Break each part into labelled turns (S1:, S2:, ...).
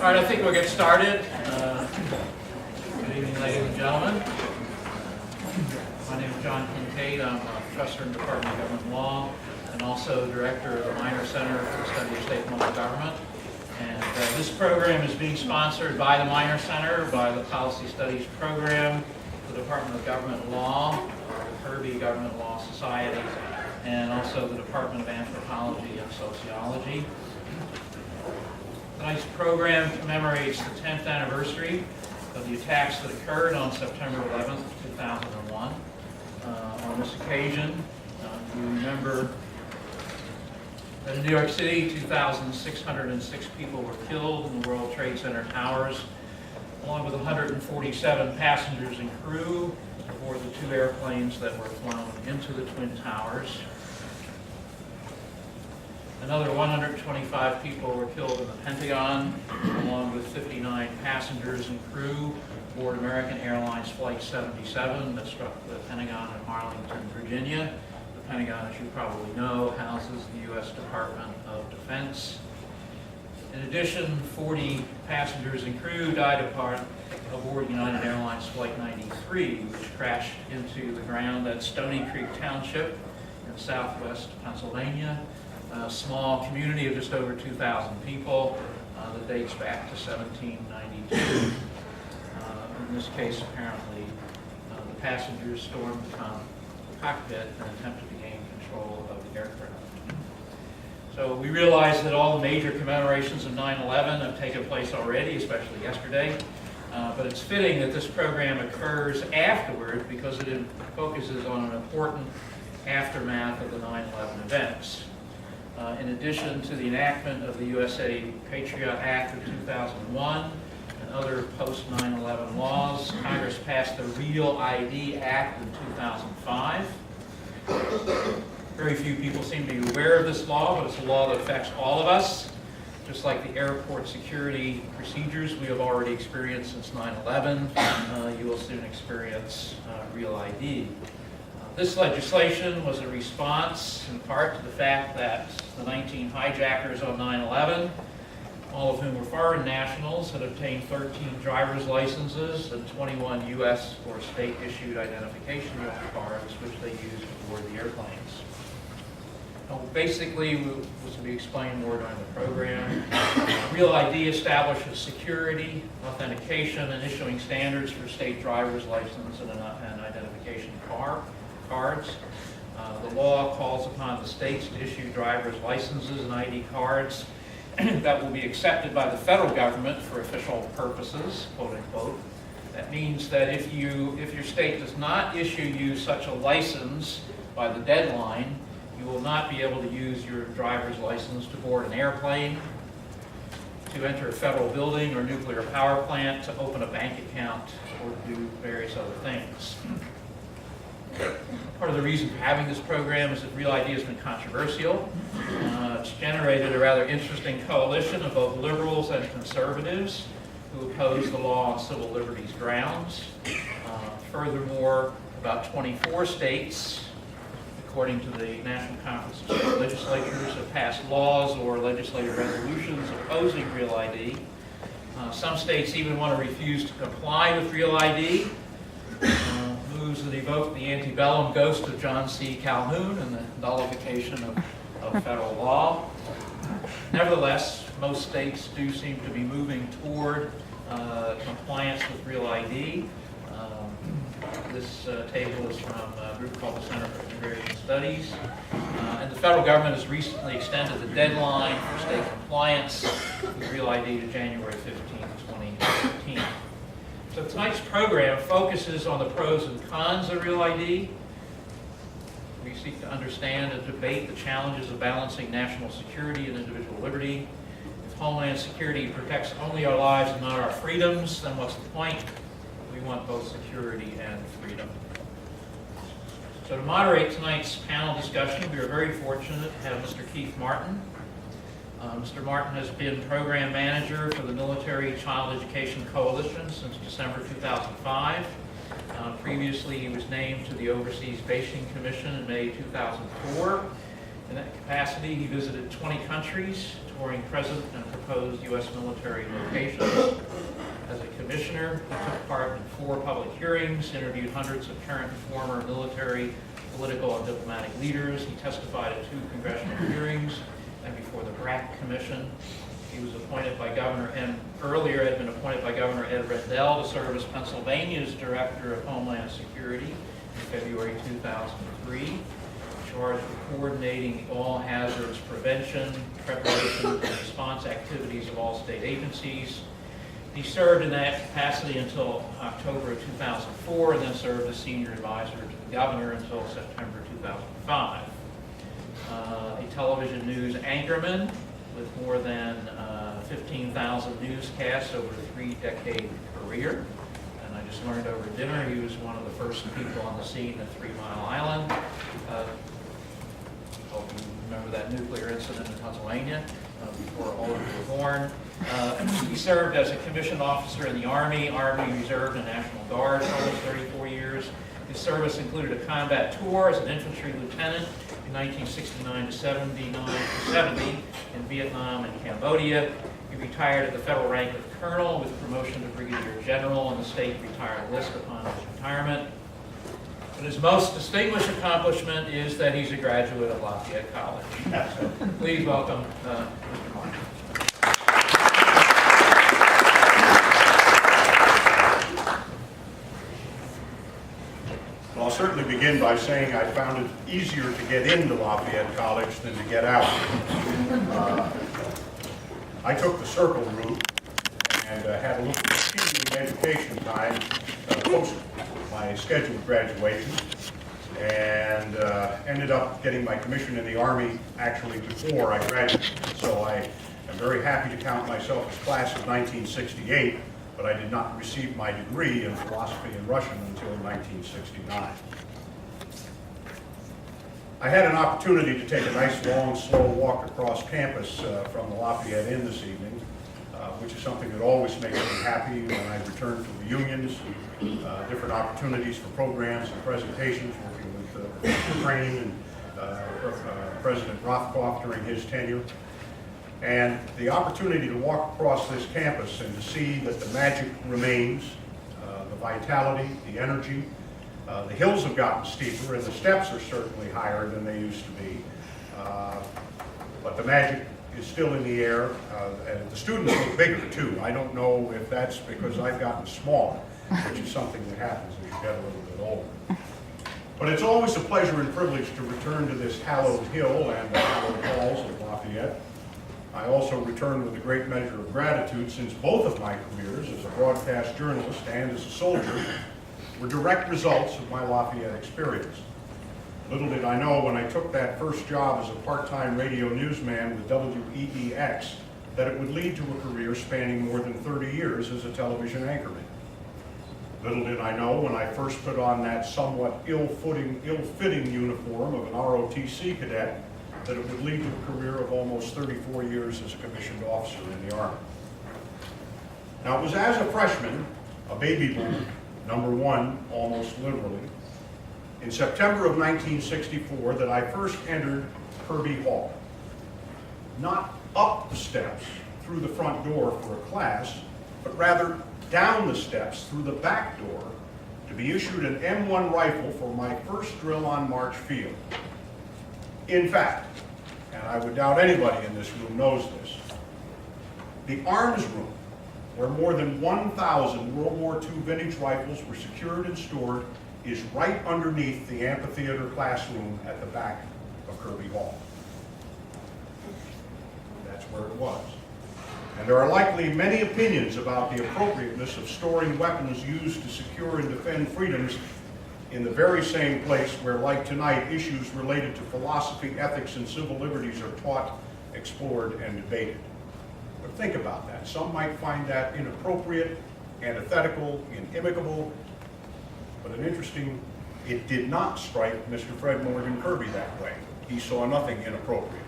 S1: All right, I think we'll get started. Good evening, ladies and gentlemen. My name is John Kincaid. I'm a professor in the Department of Government Law and also director of the Meyner Center for the Study of State and Local Government. And this program is being sponsored by the Meyner Center, by the Policy Studies Program, the Department of Government Law, the Kirby Government Law Society, and also the Department of Anthropology and Sociology. Tonight's program commemorates the 10th anniversary of the attacks that occurred on September 11th, 2001. On this occasion, you remember that in New York City, 2,606 people were killed in the World Trade Center towers, along with 147 passengers and crew aboard the two airplanes that were flown into the Twin Towers. Another 125 people were killed in the Pentagon, along with 59 passengers and crew aboard American Airlines Flight 77 that struck the Pentagon in Arlington, Virginia. The Pentagon, as you probably know, houses the U.S. Department of Defense. In addition, 40 passengers and crew died aboard United Airlines Flight 93, which crashed into the ground at Stony Creek Township in southwest Pennsylvania. A small community of just over 2,000 people that dates back to 1792. In this case, apparently, the passengers stormed the cockpit and attempted to gain control of the aircraft. So we realize that all the major commemorations of 9/11 have taken place already, especially yesterday. But it's fitting that this program occurs afterward because it focuses on an important aftermath of the 9/11 events. In addition to the enactment of the USA Patriot Act of 2001 and other post-9/11 laws, Congress passed the Real ID Act in 2005. Very few people seem to be aware of this law, but it's a law that affects all of us. Just like the airport security procedures we have already experienced since 9/11, you will soon experience Real ID. This legislation was a response, in part, to the fact that the 19 hijackers on 9/11, all of whom were foreign nationals, had obtained 13 driver's licenses and 21 U.S. or state-issued identification cards, which they used aboard the airplanes. Basically, was to be explained more during the program. Real ID establishes security, authentication, and issuing standards for state driver's license and identification cards. The law calls upon the states to issue driver's licenses and ID cards that will be accepted by the federal government for official purposes, quote unquote. That means that if your state does not issue you such a license by the deadline, you will not be able to use your driver's license to board an airplane, to enter a federal building or nuclear power plant, to open a bank account, or to do various other things. Part of the reason for having this program is that Real ID has been controversial. It's generated a rather interesting coalition of both liberals and conservatives who oppose the law on civil liberties grounds. Furthermore, about 24 states, according to the National Conference of State Legislatures, have passed laws or legislative resolutions opposing Real ID. Some states even want to refuse to comply with Real ID. Moves that evoke the antebellum ghost of John C. Calhoun and the nullification of federal law. Nevertheless, most states do seem to be moving toward compliance with Real ID. This table is from a group called the Center for Immigration Studies. And the federal government has recently extended the deadline for state compliance with Real ID to January 15, 2015. So tonight's program focuses on the pros and cons of Real ID. We seek to understand and debate the challenges of balancing national security and individual liberty. If Homeland Security protects only our lives and not our freedoms, then what's the point? We want both security and freedom. So to moderate tonight's panel discussion, we are very fortunate to have Mr. Keith Martin. Mr. Martin has been program manager for the Military Child Education Coalition since December 2005. Previously, he was named to the Overseas Basing Commission in May 2004. In that capacity, he visited 20 countries, touring present and proposed U.S. military locations. As a commissioner, he took part in 4 public hearings, interviewed hundreds of current and former military, political, and diplomatic leaders. He testified at 2 congressional hearings and before the BRAC Commission. He was appointed by Governor earlier had been appointed by Governor Ed Rendell to serve as Pennsylvania's Director of Homeland Security in February 2003, charged with coordinating the all hazards prevention, preparation, and response activities of all state agencies. He served in that capacity until October of 2004 and then served as senior advisor to the governor until September 2005. A television news anchorman with more than 15,000 newscasts over a 3-decade career. And I just learned over dinner he was one of the first people on the scene at 3 Mile Island. Hope you remember that nuclear incident in Pennsylvania before all of you were born. He served as a commissioned officer in the Army, Reserve, and National Guard for almost 34 years. His service included a combat tour as an infantry lieutenant in 1969 to 70 in Vietnam and Cambodia. He retired at the federal rank of colonel with promotion to brigadier general on the state retired list upon his retirement. But his most distinguished accomplishment is that he's a graduate of Lafayette College. So please welcome Mr. Martin.
S2: Well, I'll certainly begin by saying I found it easier to get into Lafayette College than to get out. I took the circle route and had a little continuing education time post my scheduled graduation, and ended up getting my commission in the Army actually before I graduated. So I am very happy to count myself as class of 1968, but I did not receive my degree in philosophy and Russian until 1969. I had an opportunity to take a nice, long, slow walk across campus from the Lafayette Inn this evening, which is something that always makes me happy when I return from reunions, different opportunities for programs and presentations, working with Professor Crane and President Rothkopf during his tenure. And the opportunity to walk across this campus and to see that the magic remains, the vitality, the energy. The hills have gotten steeper and the steps are certainly higher than they used to be. But the magic is still in the air. And the students look bigger too. I don't know if that's because I've gotten smaller, which is something that happens as you get a little bit older. But it's always a pleasure and privilege to return to this hallowed hill and the hallowed halls of Lafayette. I also return with a great measure of gratitude, since both of my careers as a broadcast journalist and as a soldier were direct results of my Lafayette experience. Little did I know when I took that first job as a part-time radio newsman with WEEX that it would lead to a career spanning more than 30 years as a television anchorman. Little did I know when I first put on that somewhat ill-fitting uniform of an ROTC cadet that it would lead to a career of almost 34 years as a commissioned officer in the Army. Now, it was as a freshman, a baby boomer, #1, almost literally, in September of 1964 that I first entered Kirby Hall. Not up the steps through the front door for a class, but rather down the steps through the back door to be issued an M1 rifle for my first drill on March Field. In fact, and I would doubt anybody in this room knows this, the arms room, where more than 1,000 World War II vintage rifles were secured and stored, is right underneath the amphitheater classroom at the back of Kirby Hall. That's where it was. And there are likely many opinions about the appropriateness of storing weapons used to secure and defend freedoms in the very same place where, like tonight, issues related to philosophy, ethics, and civil liberties are taught, explored, and debated. But think about that. Some might find that inappropriate, antithetical, inimical, but it did not strike Mr. Fred Morgan Kirby that way. He saw nothing inappropriate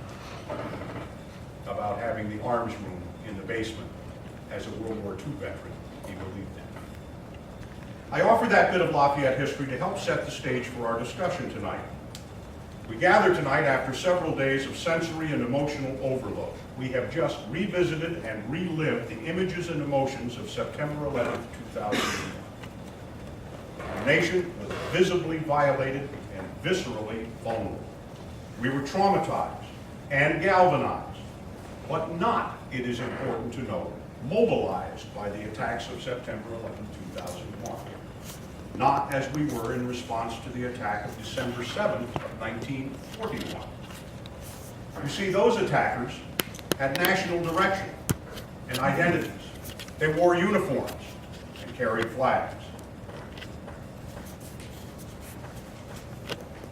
S2: about having the arms room in the basement as a World War II veteran. He believed that. I offer that bit of Lafayette history to help set the stage for our discussion tonight. We gather tonight after several days of sensory and emotional overload. We have just revisited and relived the images and emotions of September 11, 2001. Our nation was visibly violated and viscerally vulnerable. We were traumatized and galvanized, but not, it is important to note, mobilized by the attacks of September 11, 2001. Not as we were in response to the attack of December 7th of 1941. You see, those attackers had national direction and identities. They wore uniforms and carried flags.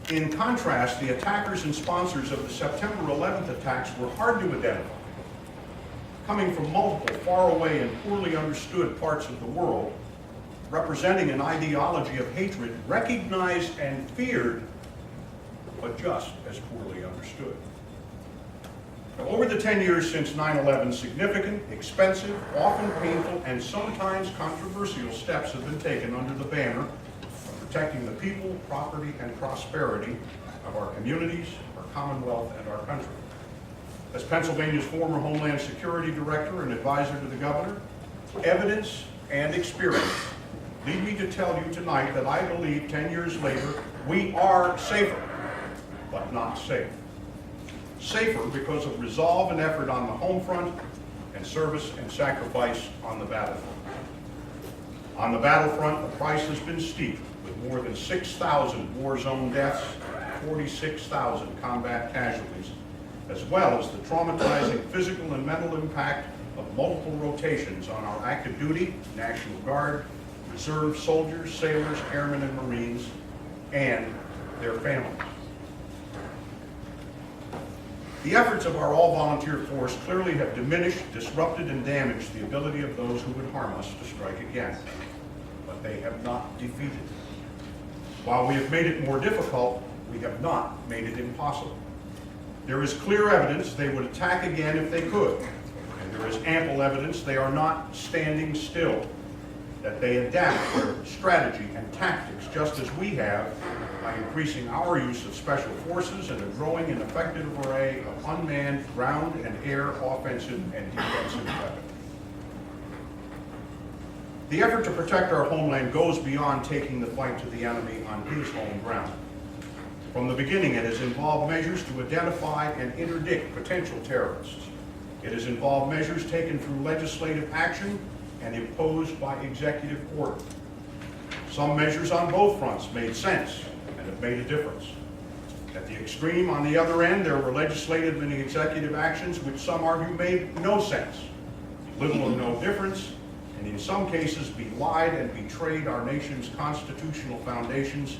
S2: In contrast, the attackers and sponsors of the September 11th attacks were hard to identify. Coming from multiple faraway and poorly understood parts of the world, representing an ideology of hatred recognized and feared, but just as poorly understood. Now, over the 10 years since 9/11, significant, expensive, often painful, and sometimes controversial steps have been taken under the banner of protecting the people, property, and prosperity of our communities, our Commonwealth, and our country. As Pennsylvania's former Homeland Security Director and advisor to the governor, evidence and experience lead me to tell you tonight that I believe 10 years later, we are safer, but not safe. Safer because of resolve and effort on the home front and service and sacrifice on the battlefront. On the battlefront, the price has been steep, with more than 6,000 war zone deaths, 46,000 combat casualties, as well as the traumatizing physical and mental impact of multiple rotations on our active duty, National Guard, Reserve soldiers, sailors, airmen, and Marines, and their families. The efforts of our all-volunteer force clearly have diminished, disrupted, and damaged the ability of those who would harm us to strike again, but they have not defeated it. While we have made it more difficult, we have not made it impossible. There is clear evidence they would attack again if they could, and there is ample evidence they are not standing still, that they adapt their strategy and tactics just as we have by increasing our use of special forces and a growing and effective array of unmanned ground and air offensive and defensive weapons. The effort to protect our homeland goes beyond taking the fight to the enemy on his home ground. From the beginning, it has involved measures to identify and interdict potential terrorists. It has involved measures taken through legislative action and imposed by executive order. Some measures on both fronts made sense and have made a difference. At the extreme, on the other end, there were legislative and executive actions which some argue made no sense, little or no difference, and in some cases belied and betrayed our nation's constitutional foundations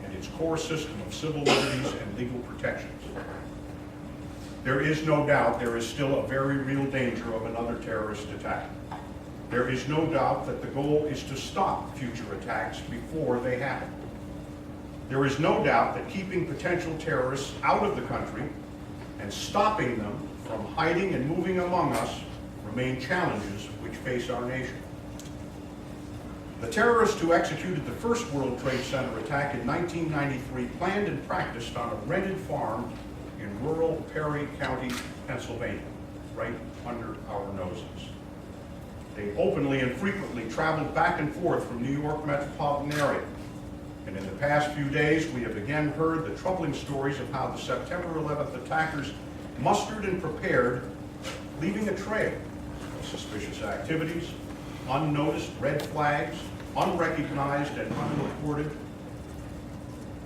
S2: and its core system of civil liberties and legal protections. There is no doubt there is still a very real danger of another terrorist attack. There is no doubt that the goal is to stop future attacks before they happen. There is no doubt that keeping potential terrorists out of the country and stopping them from hiding and moving among us remain challenges which face our nation. The terrorists who executed the first World Trade Center attack in 1993 planned and practiced on a rented farm in rural Perry County, Pennsylvania, right under our noses. They openly and frequently traveled back and forth from New York metropolitan area. And in the past few days, we have again heard the troubling stories of how the September 11th attackers mustered and prepared, leaving a trail of suspicious activities, unnoticed red flags, unrecognized and unreported,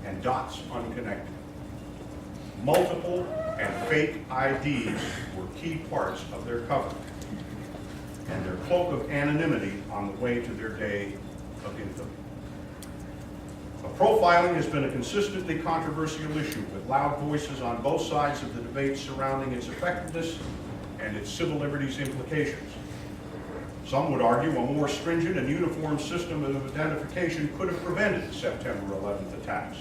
S2: and dots unconnected. Multiple and fake IDs were key parts of their cover and their cloak of anonymity on the way to their day of infamy. Profiling has been a consistently controversial issue, with loud voices on both sides of the debate surrounding its effectiveness and its civil liberties implications. Some would argue a more stringent and uniform system of identification could have prevented the September 11th attacks.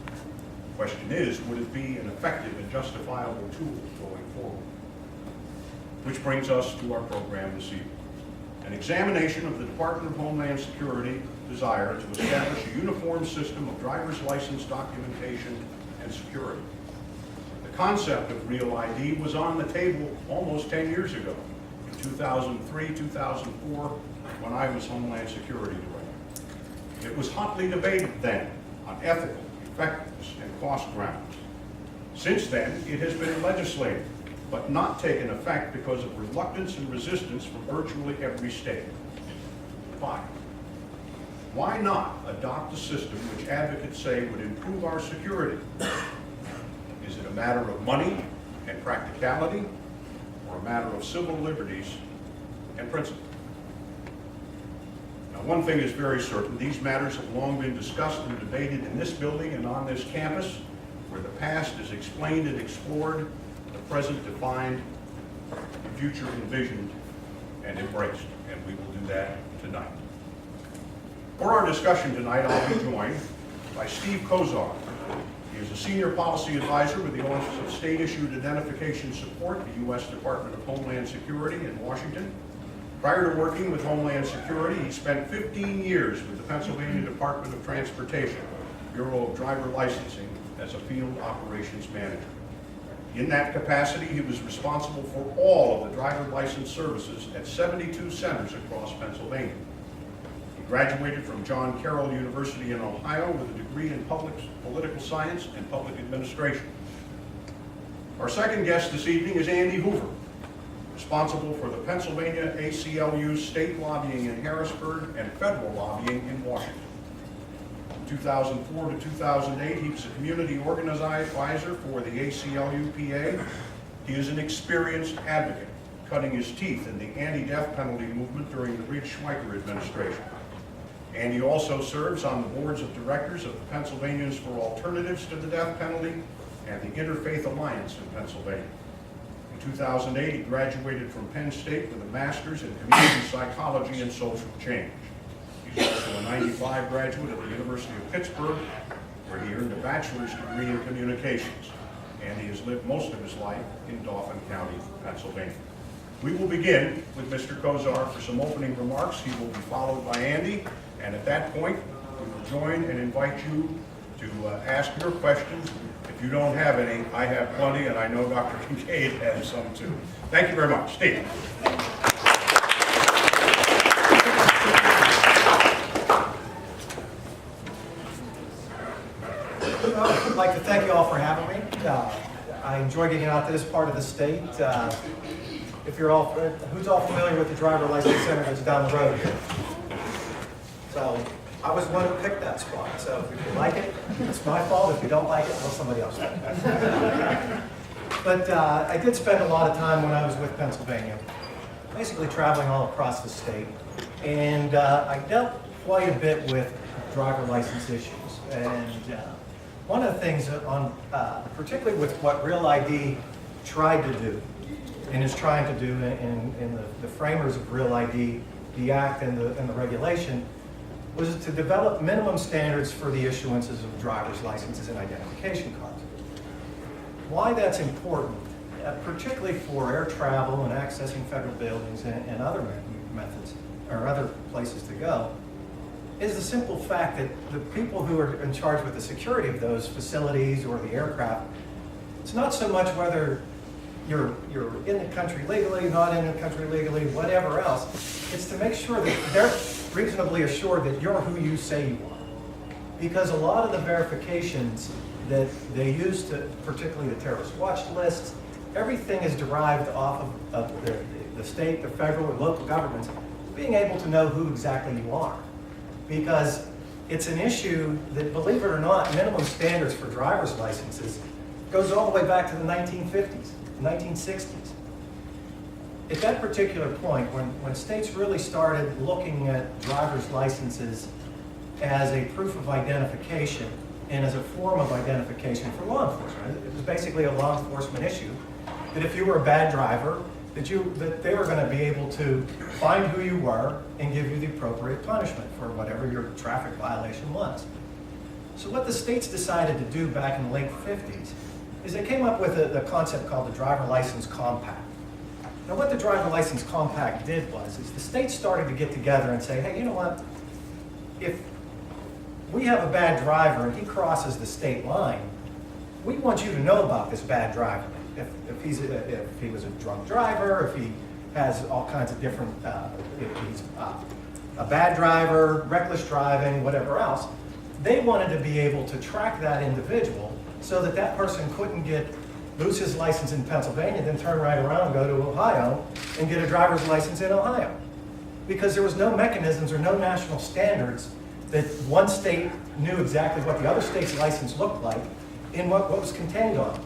S2: The question is, would it be an effective and justifiable tool going forward? Which brings us to our program this evening. An examination of the Department of Homeland Security desire to establish a uniform system of driver's license documentation and Security. The concept of Real ID was on the table almost 10 years ago, in 2003, 2004, when I was Homeland Security Director. It was hotly debated then on ethical, effectiveness, and cost grounds. Since then, it has been legislated, but not taken effect because of reluctance and resistance from virtually every state. Why? Why not adopt a system which advocates say would improve our security? Is it a matter of money and practicality, or a matter of civil liberties and principle? Now, one thing is very certain: these matters have long been discussed and debated in this building and on this campus, where the past is explained and explored, the present defined, the future envisioned and embraced, and we will do that tonight. For our discussion tonight, I'll be joined by Steve Kozar. He is a senior policy advisor with the Office of State-Issued Identification Support, the U.S. Department of Homeland Security in Washington. Prior to working with Homeland Security, he spent 15 years with the Pennsylvania Department of Transportation, Bureau of Driver Licensing, as a field operations manager. In that capacity, he was responsible for all of the driver license services at 72 centers across Pennsylvania. He graduated from John Carroll University in Ohio with a degree in political science and public administration. Our second guest this evening is Andy Hoover, responsible for the Pennsylvania ACLU state lobbying in Harrisburg and federal lobbying in Washington. From 2004 to 2008, he was a community organizer advisor for the ACLU-PA. He is an experienced advocate, cutting his teeth in the anti-death penalty movement during the Reed Schweiker administration. Andy also serves on the boards of directors of the Pennsylvanians for Alternatives to the Death Penalty and the Interfaith Alliance in Pennsylvania. In 2008, he graduated from Penn State with a master's in community psychology and social change. He's also a 95 graduate of the University of Pittsburgh, where he earned a bachelor's degree in communications. And he has lived most of his life in Dauphin County, Pennsylvania. We will begin with Mr. Kozar for some opening remarks. He will be followed by Andy, and at that point, we will join and invite you to ask your questions. If you don't have any, I have plenty, and I know Dr. Kincaid has some too. Thank you very much. Steve.
S3: I'd like to thank you all for having me. I enjoy getting out to this part of the state. If you're all, who's all familiar with the driver license center that's down the road here? So I was the one who picked that spot. So if you like it, it's my fault. If you don't like it, well, somebody else will. But I did spend a lot of time when I was with Pennsylvania, basically traveling all across the state. And I dealt quite a bit with driver license issues. And one of the things, particularly with what Real ID tried to do, and is trying to do in the framers of Real ID, the Act and the regulation, was to develop minimum standards for the issuances of driver's licenses and identification cards. Why that's important, particularly for air travel and accessing federal buildings and other methods, or other places to go, is the simple fact that the people who are in charge with the security of those facilities or the aircraft, it's not so much whether you're in the country legally, not in the country legally, whatever else. It's to make sure that they're reasonably assured that you're who you say you are. Because a lot of the verifications that they use to, particularly the terrorist watch lists, everything is derived off of the state, the federal, and local governments being able to know who exactly you are. Because it's an issue that, believe it or not, minimum standards for driver's licenses goes all the way back to the 1950s, 1960s. At that particular point, when states really started looking at driver's licenses as a proof of identification and as a form of identification for law enforcement, it was basically a law enforcement issue, that if you were a bad driver, that they were going to be able to find who you were and give you the appropriate punishment for whatever your traffic violation was. So what the states decided to do back in the late 50s is they came up with a concept called the Driver License Compact. Now what the Driver License Compact did was the states started to get together and say, hey, you know what, if we have a bad driver and he crosses the state line, we want you to know about this bad driver. If he was a drunk driver, if he has all kinds of different, if he's a bad driver, reckless driving, whatever else, they wanted to be able to track that individual so that that person couldn't lose his license in Pennsylvania, then turn right around and go to Ohio and get a driver's license in Ohio. Because there was no mechanisms or no national standards that one state knew exactly what the other state's license looked like and what was contained on it.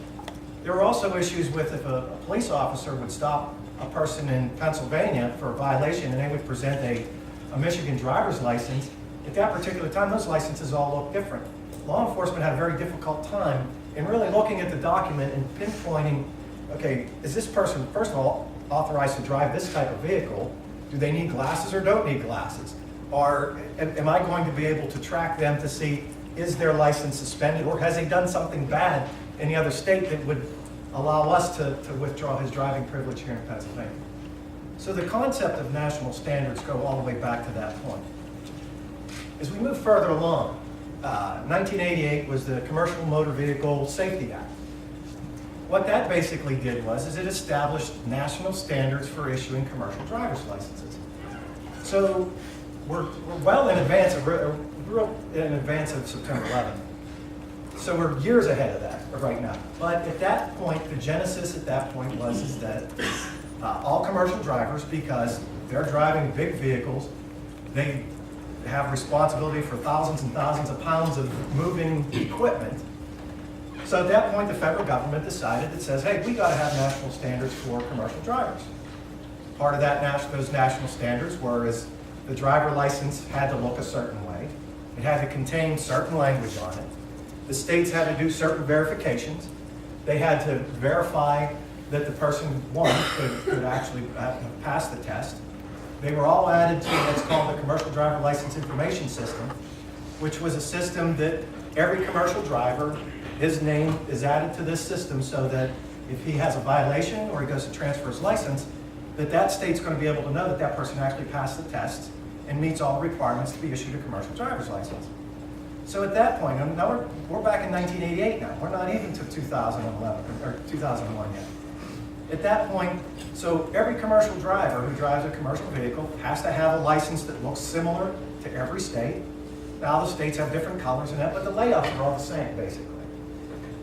S3: There were also issues with if a police officer would stop a person in Pennsylvania for a violation and they would present a Michigan driver's license. At that particular time, those licenses all looked different. Law enforcement had a very difficult time in really looking at the document and pinpointing, okay, is this person, first of all, authorized to drive this type of vehicle? Do they need glasses or don't need glasses? Or am I going to be able to track them to see, is their license suspended, or has he done something bad in the other state that would allow us to withdraw his driving privilege here in Pennsylvania? So the concept of national standards go all the way back to that point. As we move further along, 1988 was the Commercial Motor Vehicle Safety Act. What that basically did was it established national standards for issuing commercial driver's licenses. So we're well in advance of September 11th. So we're years ahead of that right now. But at that point, the genesis at that point was that all commercial drivers, because they're driving big vehicles, they have responsibility for thousands and thousands of pounds of moving equipment. So at that point, the federal government decided, it says, hey, we got to have national standards for commercial drivers. Part of those national standards were is the driver license had to look a certain way. It had to contain certain language on it. The states had to do certain verifications. They had to verify that the person, one, could actually pass the test. They were all added to what's called the Commercial Driver License Information System, which was a system that every commercial driver, his name is added to this system so that if he has a violation or he goes to transfer his license, that state's going to be able to know that that person actually passed the test and meets all the requirements to be issued a commercial driver's license. So at that point, and now we're back in 1988 now. We're not even to 2011 or 2001 yet. At that point, so every commercial driver who drives a commercial vehicle has to have a license that looks similar to every state. Now the states have different colors in that, but the layouts are all the same, basically.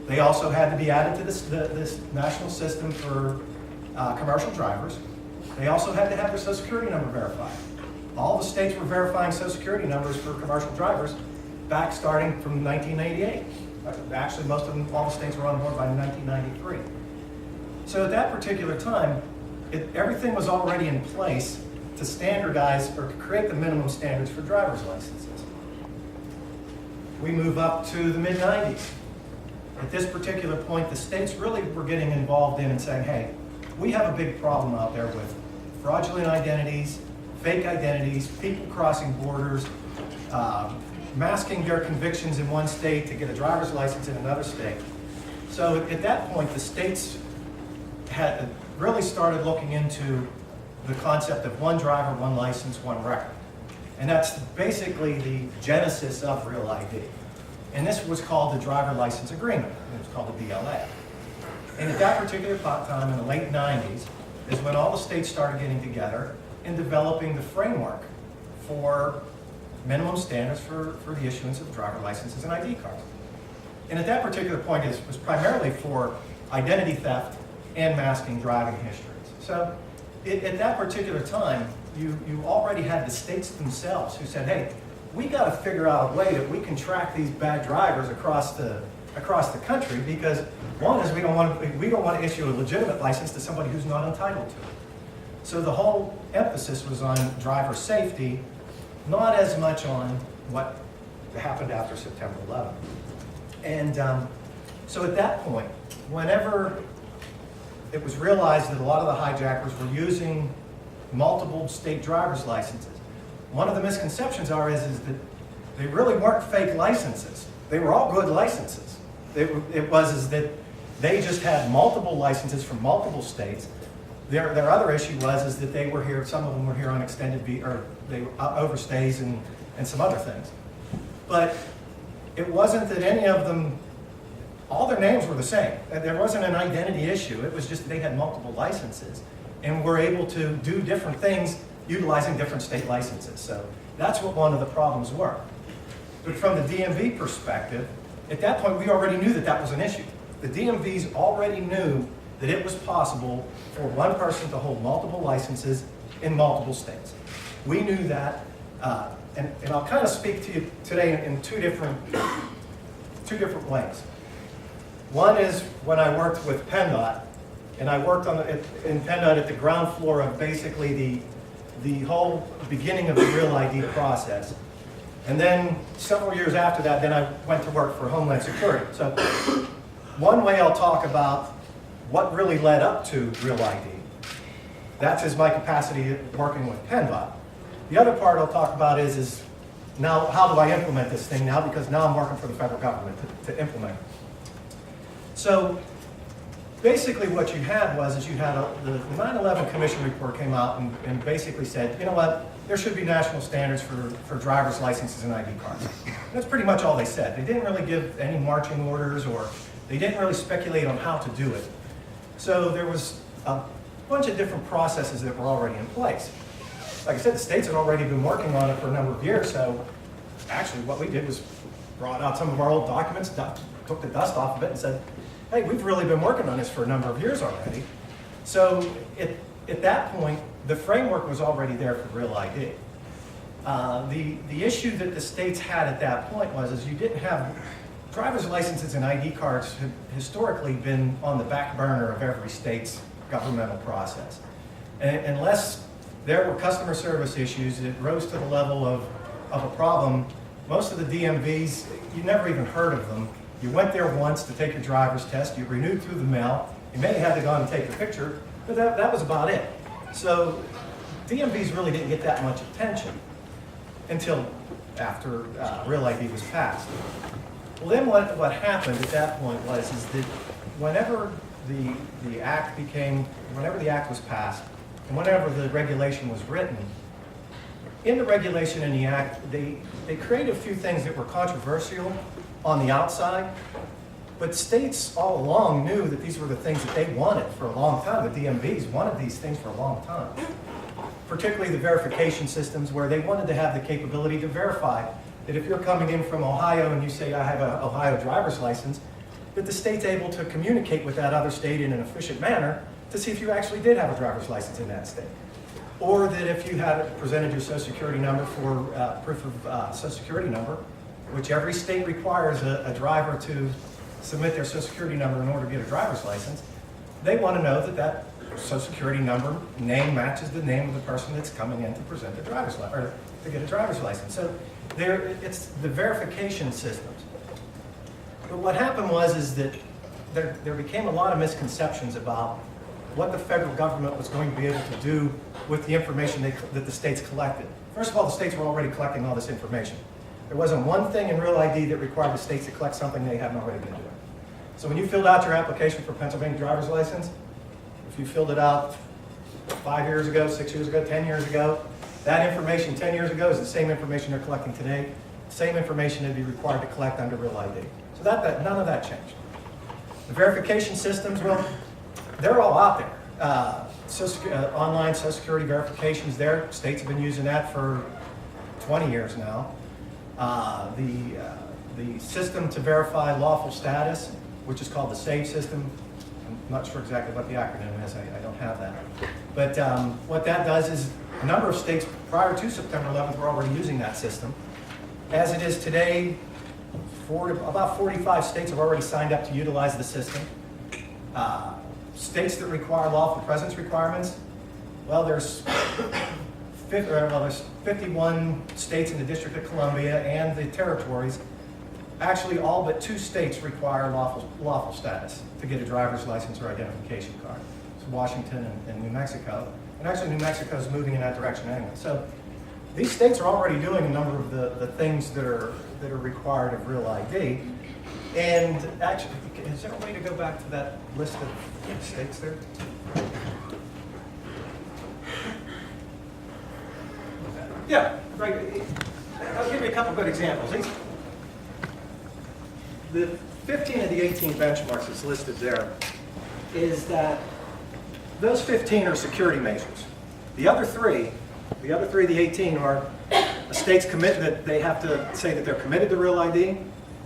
S3: They also had to be added to this national system for commercial drivers. They also had to have their Social Security number verified. All the states were verifying Social Security numbers for commercial drivers back starting from 1988. Actually, most of them, all the states were on board by 1993. So at that particular time, everything was already in place to standardize or to create the minimum standards for driver's licenses. We move up to the mid-90s. At this particular point, the states really were getting involved in and saying, hey, we have a big problem out there with fraudulent identities, fake identities, people crossing borders, masking their convictions in one state to get a driver's license in another state. So at that point, the states had really started looking into the concept of one driver, one license, one record. And that's basically the genesis of Real ID. And this was called the Driver License Agreement. It was called the DLA. And at that particular time in the late 90s is when all the states started getting together and developing the framework for minimum standards for the issuance of driver licenses and ID cards. And at that particular point, it was primarily for identity theft and masking driving histories. So at that particular time, you already had the states themselves who said, hey, we got to figure out a way that we can track these bad drivers across the country, because one is we don't want to issue a legitimate license to somebody who's not entitled to it. So the whole emphasis was on driver safety, not as much on what happened after September 11th. And so at that point, whenever it was realized that a lot of the hijackers were using multiple state driver's licenses, one of the misconceptions is that they really weren't fake licenses. They were all good licenses. It was that they just had multiple licenses from multiple states. Their other issue was that they were here, some of them were here on extended or they were overstays and some other things. But it wasn't that any of them all their names were the same. There wasn't an identity issue. It was just they had multiple licenses and were able to do different things utilizing different state licenses. So that's what one of the problems were. But from the DMV perspective, at that point, we already knew that that was an issue. The DMVs already knew that it was possible for one person to hold multiple licenses in multiple states. We knew that, and I'll kind of speak to you today in two different ways. One is when I worked with PennDOT, and I worked in PennDOT at the ground floor of basically the whole beginning of the Real ID process. And then several years after that, then I went to work for Homeland Security. So one way I'll talk about what really led up to Real ID. That's is my capacity working with PennDOT. The other part I'll talk about is now how do I implement this thing now, because now I'm working for the federal government to implement it. So basically what you had was you had the 9/11 Commission report came out and basically said, you know what, there should be national standards for driver's licenses and ID cards. And that's pretty much all they said. They didn't really give any marching orders, or they didn't really speculate on how to do it. So there was a bunch of different processes that were already in place. Like I said, the states had already been working on it for a number of years, so actually what we did was brought out some of our old documents, took the dust off of it and said, hey, we've really been working on this for a number of years already. So at that point, the framework was already there for Real ID. The issue that the states had at that point was you didn't have driver's licenses and ID cards had historically been on the back burner of every state's governmental process. And unless there were customer service issues, it rose to the level of a problem. Most of the DMVs, you never even heard of them. You went there once to take your driver's test, you renewed through the mail, you may have had to go and take a picture, but that was about it. So DMVs really didn't get that much attention until after Real ID was passed. Well, then what happened at that point was that whenever the act was passed, and whenever the regulation was written, in the regulation and the act, they created a few things that were controversial on the outside, but states all along knew that these were the things that they wanted for a long time. The DMVs wanted these things for a long time, particularly the verification systems, where they wanted to have the capability to verify that if you're coming in from Ohio and you say, I have an Ohio driver's license, that the state's able to communicate with that other state in an efficient manner to see if you actually did have a driver's license in that state. Or that if you had presented your Social Security number for proof of Social Security number, which every state requires a driver to submit their Social Security number in order to get a driver's license, they want to know that that Social Security number name matches the name of the person that's coming in to present the driver's license, or to get a driver's license. So it's the verification systems. But what happened was that there became a lot of misconceptions about what the federal government was going to be able to do with the information that the states collected. First of all, the states were already collecting all this information. There wasn't one thing in Real ID that required the states to collect something they hadn't already been doing. So when you filled out your application for Pennsylvania driver's license, if you filled it out 5 years ago, 6 years ago, 10 years ago, that information 10 years ago is the same information they're collecting today, same information they'd be required to collect under Real ID. So none of that changed. The verification systems, well, they're all out there. Online Social Security verifications there, states have been using that for 20 years now. The system to verify lawful status, which is called the SAVE system. I'm not sure exactly what the acronym is, I don't have that. But what that does is a number of states prior to September 11th were already using that system. As it is today, about 45 states have already signed up to utilize the system. States that require lawful presence requirements, well, there's 51 states in the District of Columbia and the territories. Actually, all but 2 states require lawful status to get a driver's license or identification card. It's Washington and New Mexico. And actually, New Mexico is moving in that direction anyway. So these states are already doing a number of the things that are required of Real ID. And actually, is there a way to go back to that list of states there? Yeah, right. I'll give you a couple good examples. The 15 of the 18 benchmarks that's listed there is that those 15 are security measures. The other three of the 18 are a state's commitment. They have to say that they're committed to Real ID,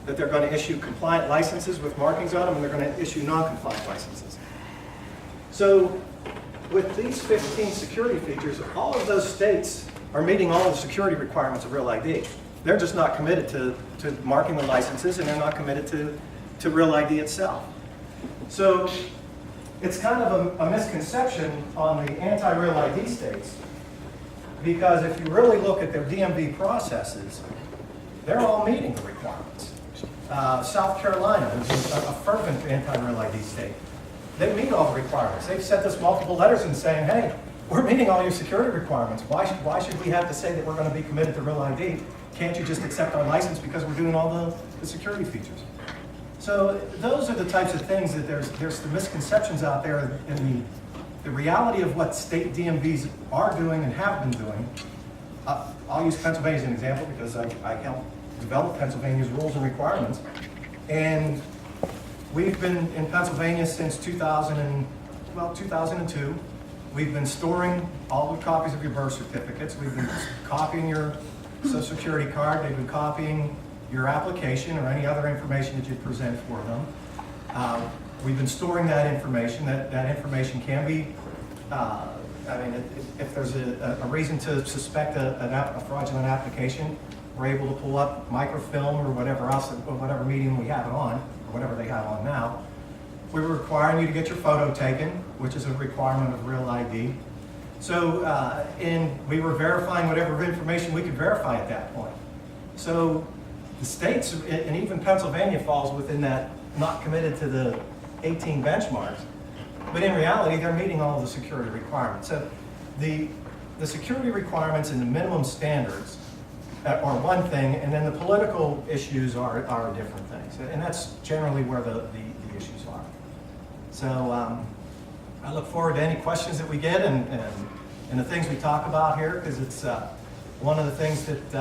S3: that they're going to issue compliant licenses with markings on them, and they're going to issue non-compliant licenses. So with these 15 security features, all of those states are meeting all the security requirements of Real ID. They're just not committed to marking the licenses, and they're not committed to Real ID itself. So it's kind of a misconception on the anti-Real ID states, because if you really look at their DMV processes, they're all meeting the requirements. South Carolina is a fervent anti-Real ID state. They meet all the requirements. They've sent us multiple letters and saying, hey, we're meeting all your security requirements. Why should we have to say that we're going to be committed to Real ID? Can't you just accept our license because we're doing all the security features? So those are the types of things that there's the misconceptions out there, and the reality of what state DMVs are doing and have been doing. I'll use Pennsylvania as an example because I helped develop Pennsylvania's rules and requirements. And we've been in Pennsylvania since 2002. We've been storing all the copies of your birth certificates. We've been copying your Social Security card. They've been copying your application or any other information that you present for them. We've been storing that information. That information can be, if there's a reason to suspect a fraudulent application, we're able to pull up microfilm or whatever else, or whatever medium we have it on, or whatever they have on now. We were requiring you to get your photo taken, which is a requirement of Real ID. So, and we were verifying whatever information we could verify at that point. So the states, and even Pennsylvania falls within that not committed to the 18 benchmarks, but in reality, they're meeting all the security requirements. So the security requirements and the minimum standards are one thing, and then the political issues are different things. And that's generally where the issues are. So I look forward to any questions that we get and the things we talk about here, because it's one of the things that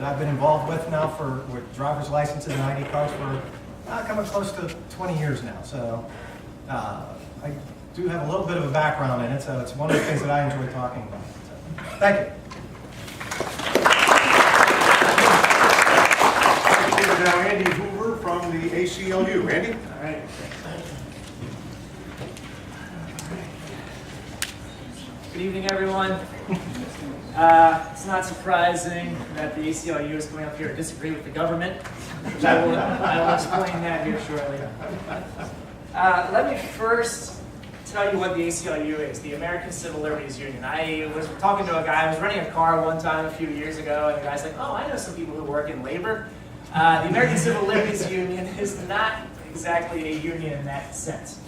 S3: I've been involved with now with driver's licenses and ID cards for coming close to 20 years now. So I do have a little bit of a background in it, so it's one of the things that I enjoy talking about. So, thank you.
S2: Now Andy Hoover from the ACLU. Andy?
S4: All right. Good evening, everyone. It's not surprising that the ACLU is coming up here to disagree with the government. Which I will explain that here shortly. Let me first tell you what the ACLU is, the American Civil Liberties Union. I was talking to a guy, I was renting a car one time a few years ago, and the guy's like, oh, I know some people who work in labor. The American Civil Liberties Union is not exactly a union in that sense.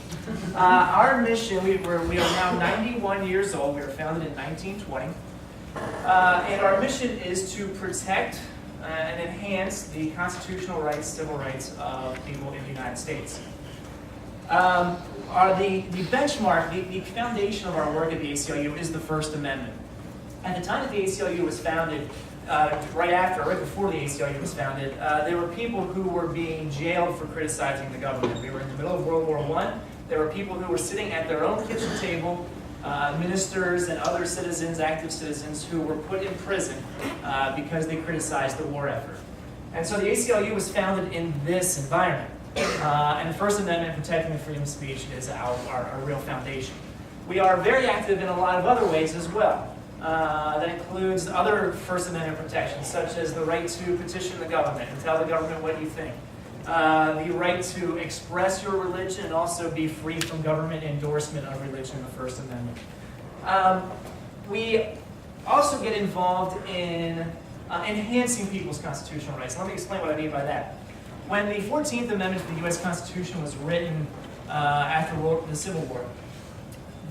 S4: Our mission, we are now 91 years old. We were founded in 1920. And our mission is to protect and enhance the constitutional rights, civil rights of people in the United States. The benchmark, the foundation of our work at the ACLU is the First Amendment. At the time that the ACLU was founded, right before the ACLU was founded, there were people who were being jailed for criticizing the government. We were in the middle of World War I. There were people who were sitting at their own kitchen table, ministers and other citizens, active citizens, who were put in prison because they criticized the war effort. And so the ACLU was founded in this environment. And the First Amendment, protecting the freedom of speech, is our real foundation. We are very active in a lot of other ways as well. That includes other First Amendment protections, such as the right to petition the government and tell the government what you think. The right to express your religion and also be free from government endorsement of religion in the First Amendment. We also get involved in enhancing people's constitutional rights. Let me explain what I mean by that. When the 14th Amendment to the U.S. Constitution was written after the Civil War,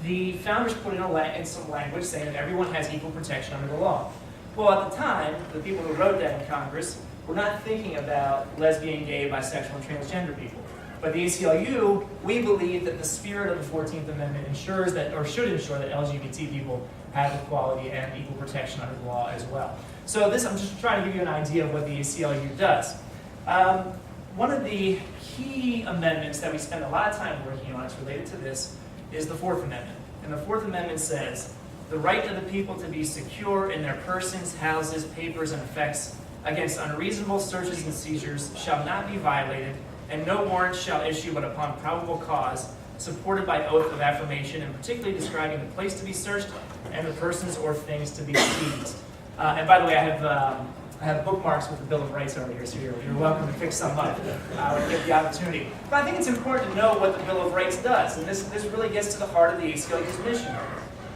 S4: the founders put in some language saying that everyone has equal protection under the law. Well, at the time, the people who wrote that in Congress were not thinking about lesbian, gay, bisexual, and transgender people. But the ACLU, we believe that the spirit of the 14th Amendment ensures that, or should ensure that LGBT people have equality and equal protection under the law as well. So I'm just trying to give you an idea of what the ACLU does. one of the key amendments that we spend a lot of time working on, it's related to this, is the Fourth Amendment. And the Fourth Amendment says, the right of the people to be secure in their persons, houses, papers, and effects against unreasonable searches and seizures shall not be violated, and no warrant shall issue but upon probable cause, supported by oath of affirmation, and particularly describing the place to be searched and the persons or things to be seized. And by the way, I have bookmarks with the Bill of Rights over here, so you're welcome to pick some up when you get the opportunity. But I think it's important to know what the Bill of Rights does, and this really gets to the heart of the ACLU's mission.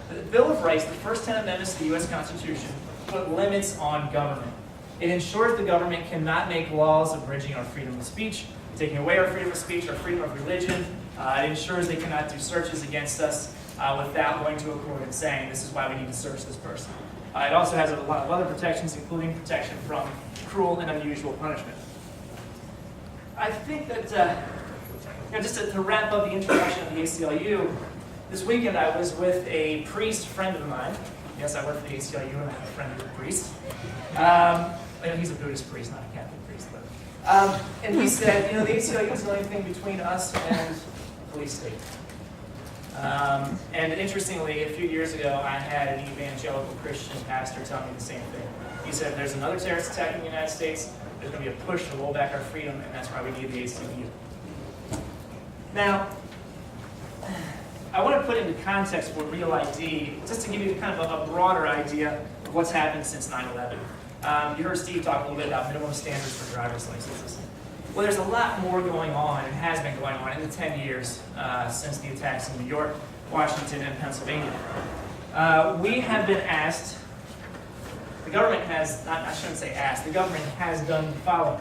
S4: The Bill of Rights, the first 10 amendments to the U.S. Constitution, put limits on government. It ensures the government cannot make laws abridging our freedom of speech, taking away our freedom of speech, our freedom of religion. It ensures they cannot do searches against us without going to a court and saying, this is why we need to search this person. It also has a lot of other protections, including protection from cruel and unusual punishment. I think that, just to wrap up the introduction of the ACLU, this weekend I was with a priest friend of mine. Yes, I work for the ACLU and I have a friend who's a priest. He's a Buddhist priest, not a Catholic priest. But, and he said, the ACLU is the only thing between us and the police state. And interestingly, a few years ago, I had an evangelical Christian pastor tell me the same thing. He said, there's another terrorist attack in the United States, there's going to be a push to roll back our freedom, and that's why we need the ACLU. Now, I want to put into context for Real ID, just to give you kind of a broader idea of what's happened since 9/11. You heard Steve talk a little bit about minimum standards for driver's licenses. Well, there's a lot more going on, and has been going on in the 10 years since the attacks in New York, Washington, and Pennsylvania. We have been asked, the government has, I shouldn't say asked, the government has done the following.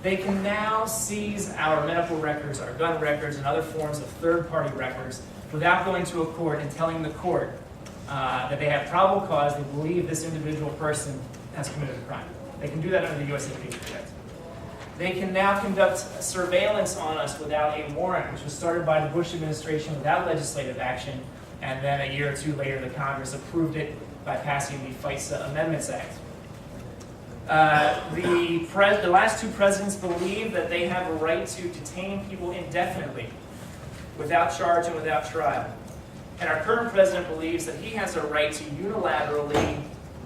S4: They can now seize our medical records, our gun records, and other forms of third-party records without going to a court and telling the court that they have probable cause, they believe this individual person has committed a crime. They can do that under the U.S. Impeachment Act. They can now conduct surveillance on us without a warrant, which was started by the Bush administration without legislative action, and then a year or two later the Congress approved it by passing the FISA Amendments Act. The last two presidents believe that they have a right to detain people indefinitely, without charge and without trial. And our current president believes that he has a right to unilaterally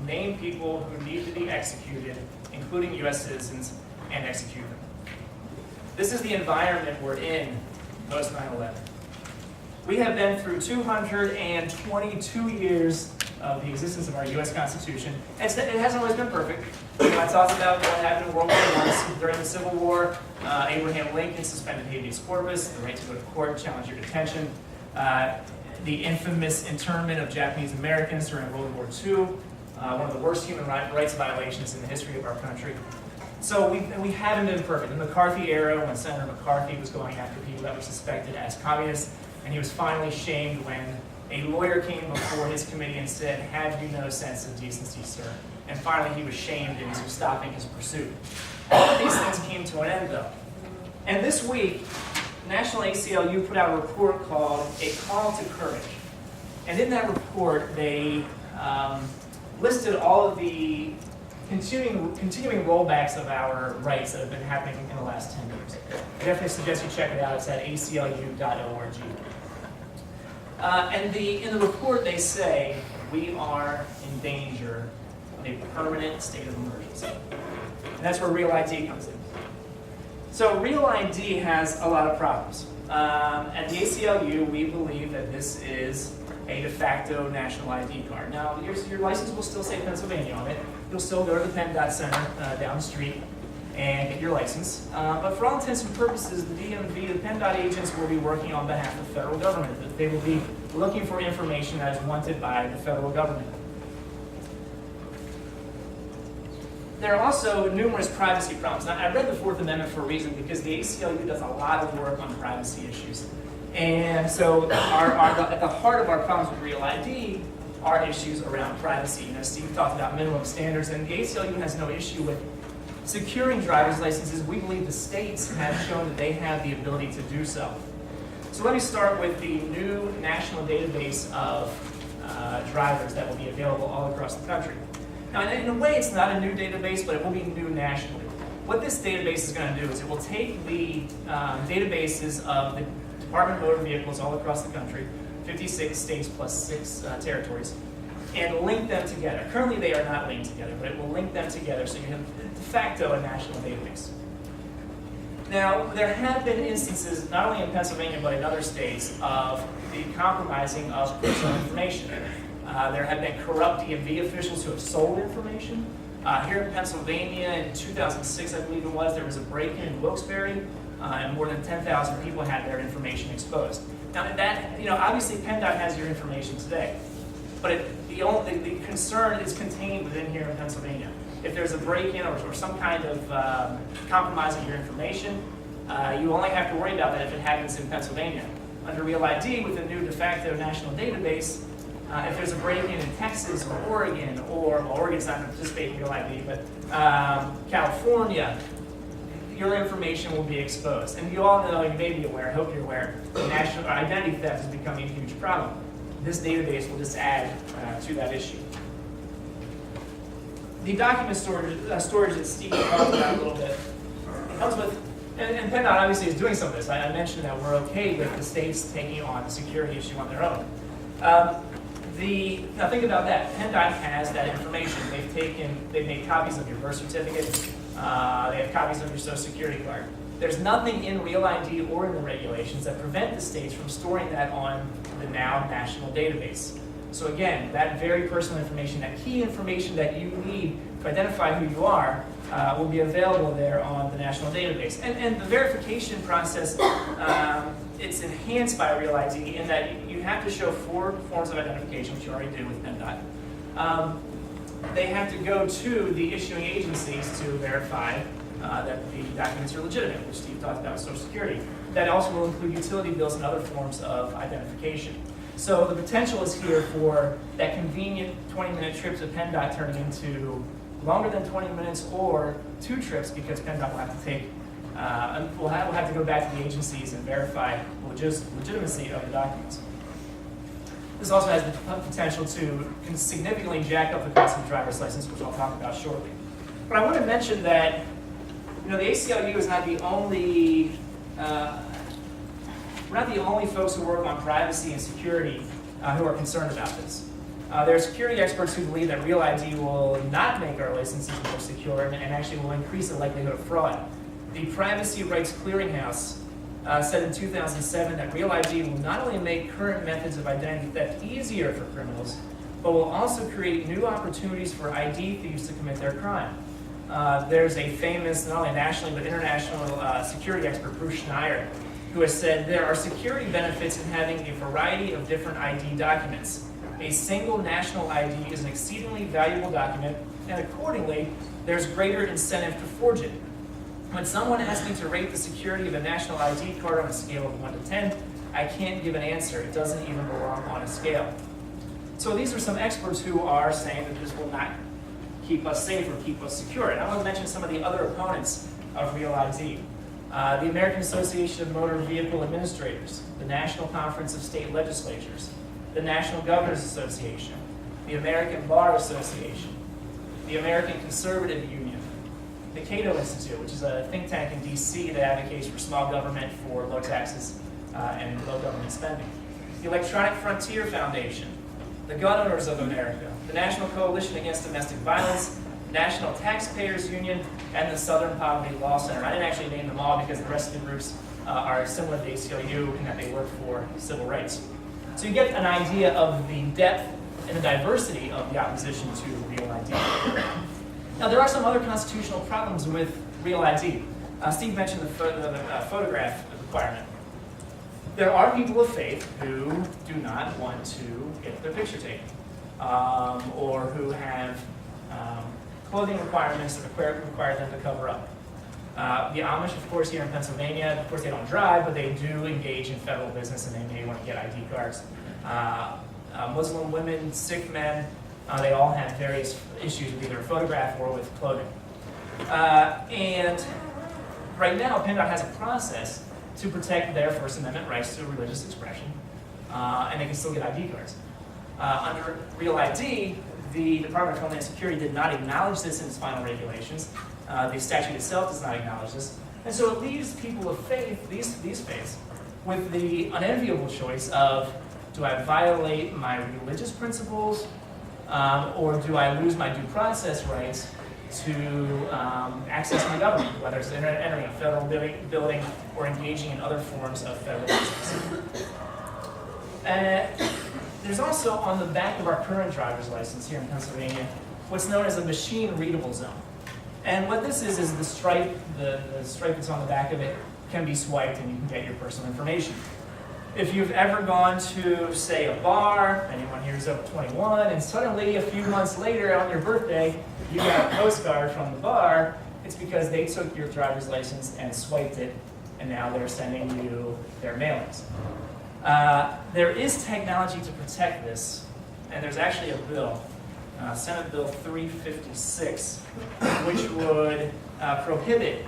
S4: name people who need to be executed, including U.S. citizens, and execute them. This is the environment we're in post 9/11. We have been through 222 years of the existence of our U.S. Constitution. And it hasn't always been perfect. I talked about what happened in World War I. During the Civil War, Abraham Lincoln suspended habeas corpus, the right to go to court and challenge your detention. The infamous internment of Japanese Americans during World War II, one of the worst human rights violations in the history of our country. So we haven't been perfect. In the McCarthy era, when Senator McCarthy was going after people that were suspected as communists, and he was finally shamed when a lawyer came before his committee and said, "Have you no sense of decency, sir?" And finally he was shamed into stopping his pursuit. All of these things came to an end, though. And this week, National ACLU put out a report called A Call to Courage. And in that report, they listed all of the continuing rollbacks of our rights that have been happening in the last 10 years. I definitely suggest you check it out. It's at aclu.org. And in the report they say we are in danger of a permanent state of emergency. And that's where Real ID comes in. So Real ID has a lot of problems. At the ACLU, we believe that this is a de facto national ID card. Now, your license will still say Pennsylvania on it. You'll still go to the PennDOT Center down the street and get your license. But for all intents and purposes, the DMV, the PennDOT agents will be working on behalf of the federal government. They will be looking for information that is wanted by the federal government. There are also numerous privacy problems. Now, I read the Fourth Amendment for a reason, because the ACLU does a lot of work on privacy issues. And so at the heart of our problems with Real ID are issues around privacy. Steve talked about minimum standards, and the ACLU has no issue with securing driver's licenses. We believe the states have shown that they have the ability to do so. So let me start with the new national database of drivers that will be available all across the country. Now, in a way, it's not a new database, but it will be new nationally. what this database is going to do is it will take the databases of the Department of Motor Vehicles all across the country, 56 states plus 6 territories, and link them together. Currently they are not linked together, but it will link them together so you have de facto a national database. Now, there have been instances, not only in Pennsylvania but in other states, of the compromising of personal information. There have been corrupt DMV officials who have sold information. Here in Pennsylvania in 2006, I believe it was, there was a break-in in Wilkes-Barre, and more than 10,000 people had their information exposed. Now that, obviously PennDOT has your information today, but the concern is contained within here in Pennsylvania. If there's a break-in or some kind of compromise of your information, you only have to worry about that if it happens in Pennsylvania. Under Real ID, with the new de facto national database, if there's a break-in in Texas or Oregon, or well, Oregon's not going to participate in Real ID, but California, your information will be exposed. And you all know, you may be aware, I hope you're aware, national identity theft is becoming a huge problem. This database will just add to that issue. The document storage that Steve talked about a little bit, it comes with, and PennDOT obviously is doing some of this. I mentioned that we're okay with the states taking on the security issue on their own. Now think about that. PennDOT has that information. They've made copies of your birth certificate. They have copies of your social security card. There's nothing in Real ID or in the regulations that prevent the states from storing that on the now national database. So again, that very personal information, that key information that you need to identify who you are, will be available there on the national database. And the verification process, it's enhanced by Real ID in that you have to show 4 forms of identification, which you already do with PennDOT. They have to go to the issuing agencies to verify that the documents are legitimate, which Steve talked about with Social Security. That also will include utility bills and other forms of identification. So the potential is here for that convenient 20-minute trip to PennDOT turning into longer than 20 minutes or 2 trips, because PennDOT will have to take, we'll have to go back to the agencies and verify the legitimacy of the documents. This also has the potential to significantly jack up the cost of a driver's license, which I'll talk about shortly. But I want to mention that the ACLU is not the only, we're not the only folks who work on privacy and security who are concerned about this. There are security experts who believe that Real ID will not make our licenses more secure and actually will increase the likelihood of fraud. The Privacy Rights Clearinghouse said in 2007 that Real ID will not only make current methods of identity theft easier for criminals, but will also create new opportunities for ID thieves to commit their crime. There's a famous, not only nationally, but international security expert, Bruce Schneier, who has said there are security benefits in having a variety of different ID documents. A single national ID is an exceedingly valuable document, and accordingly, there's greater incentive to forge it. When someone asks me to rate the security of a national ID card on a scale of 1 to 10, I can't give an answer. It doesn't even belong on a scale. So these are some experts who are saying that this will not keep us safe or keep us secure. And I want to mention some of the other opponents of Real ID. The American Association of Motor Vehicle Administrators, the National Conference of State Legislatures, the National Governors Association, the American Bar Association, the American Conservative Union, the Cato Institute, which is a think tank in DC that advocates for small government, for low taxes, and low government spending, the Electronic Frontier Foundation, the Gun Owners of America, the National Coalition Against Domestic Violence, National Taxpayers Union, and the Southern Poverty Law Center. I didn't actually name them all because the rest of the groups are similar to the ACLU in that they work for civil rights. So you get an idea of the depth and the diversity of the opposition to Real ID. Now, there are some other constitutional problems with Real ID. Steve mentioned the photograph requirement. There are people of faith who do not want to get their picture taken, or who have clothing requirements that require them to cover up. The Amish, of course, here in Pennsylvania, of course they don't drive, but they do engage in federal business and they may want to get ID cards. Muslim women, Sikh men, they all have various issues with either a photograph or with clothing. And right now, PennDOT has a process to protect their First Amendment rights to religious expression, and they can still get ID cards. Under Real ID, The Department of Homeland Security did not acknowledge this in its final regulations. The statute itself does not acknowledge this. And so it leaves people of faith, these faiths, with the unenviable choice of, do I violate my religious principles, or do I lose my due process rights to access my government, whether it's entering a federal building or engaging in other forms of federal business. There's also on the back of our current driver's license here in Pennsylvania what's known as a machine-readable zone. And what this is the stripe, the stripe that's on the back of it can be swiped and you can get your personal information. If you've ever gone to, say, a bar, anyone here is over 21, and suddenly a few months later on your birthday, you got a postcard from the bar, it's because they took your driver's license and swiped it, and now they're sending you their mailings. There is technology to protect this, and there's actually a bill, Senate Bill 356, which would prohibit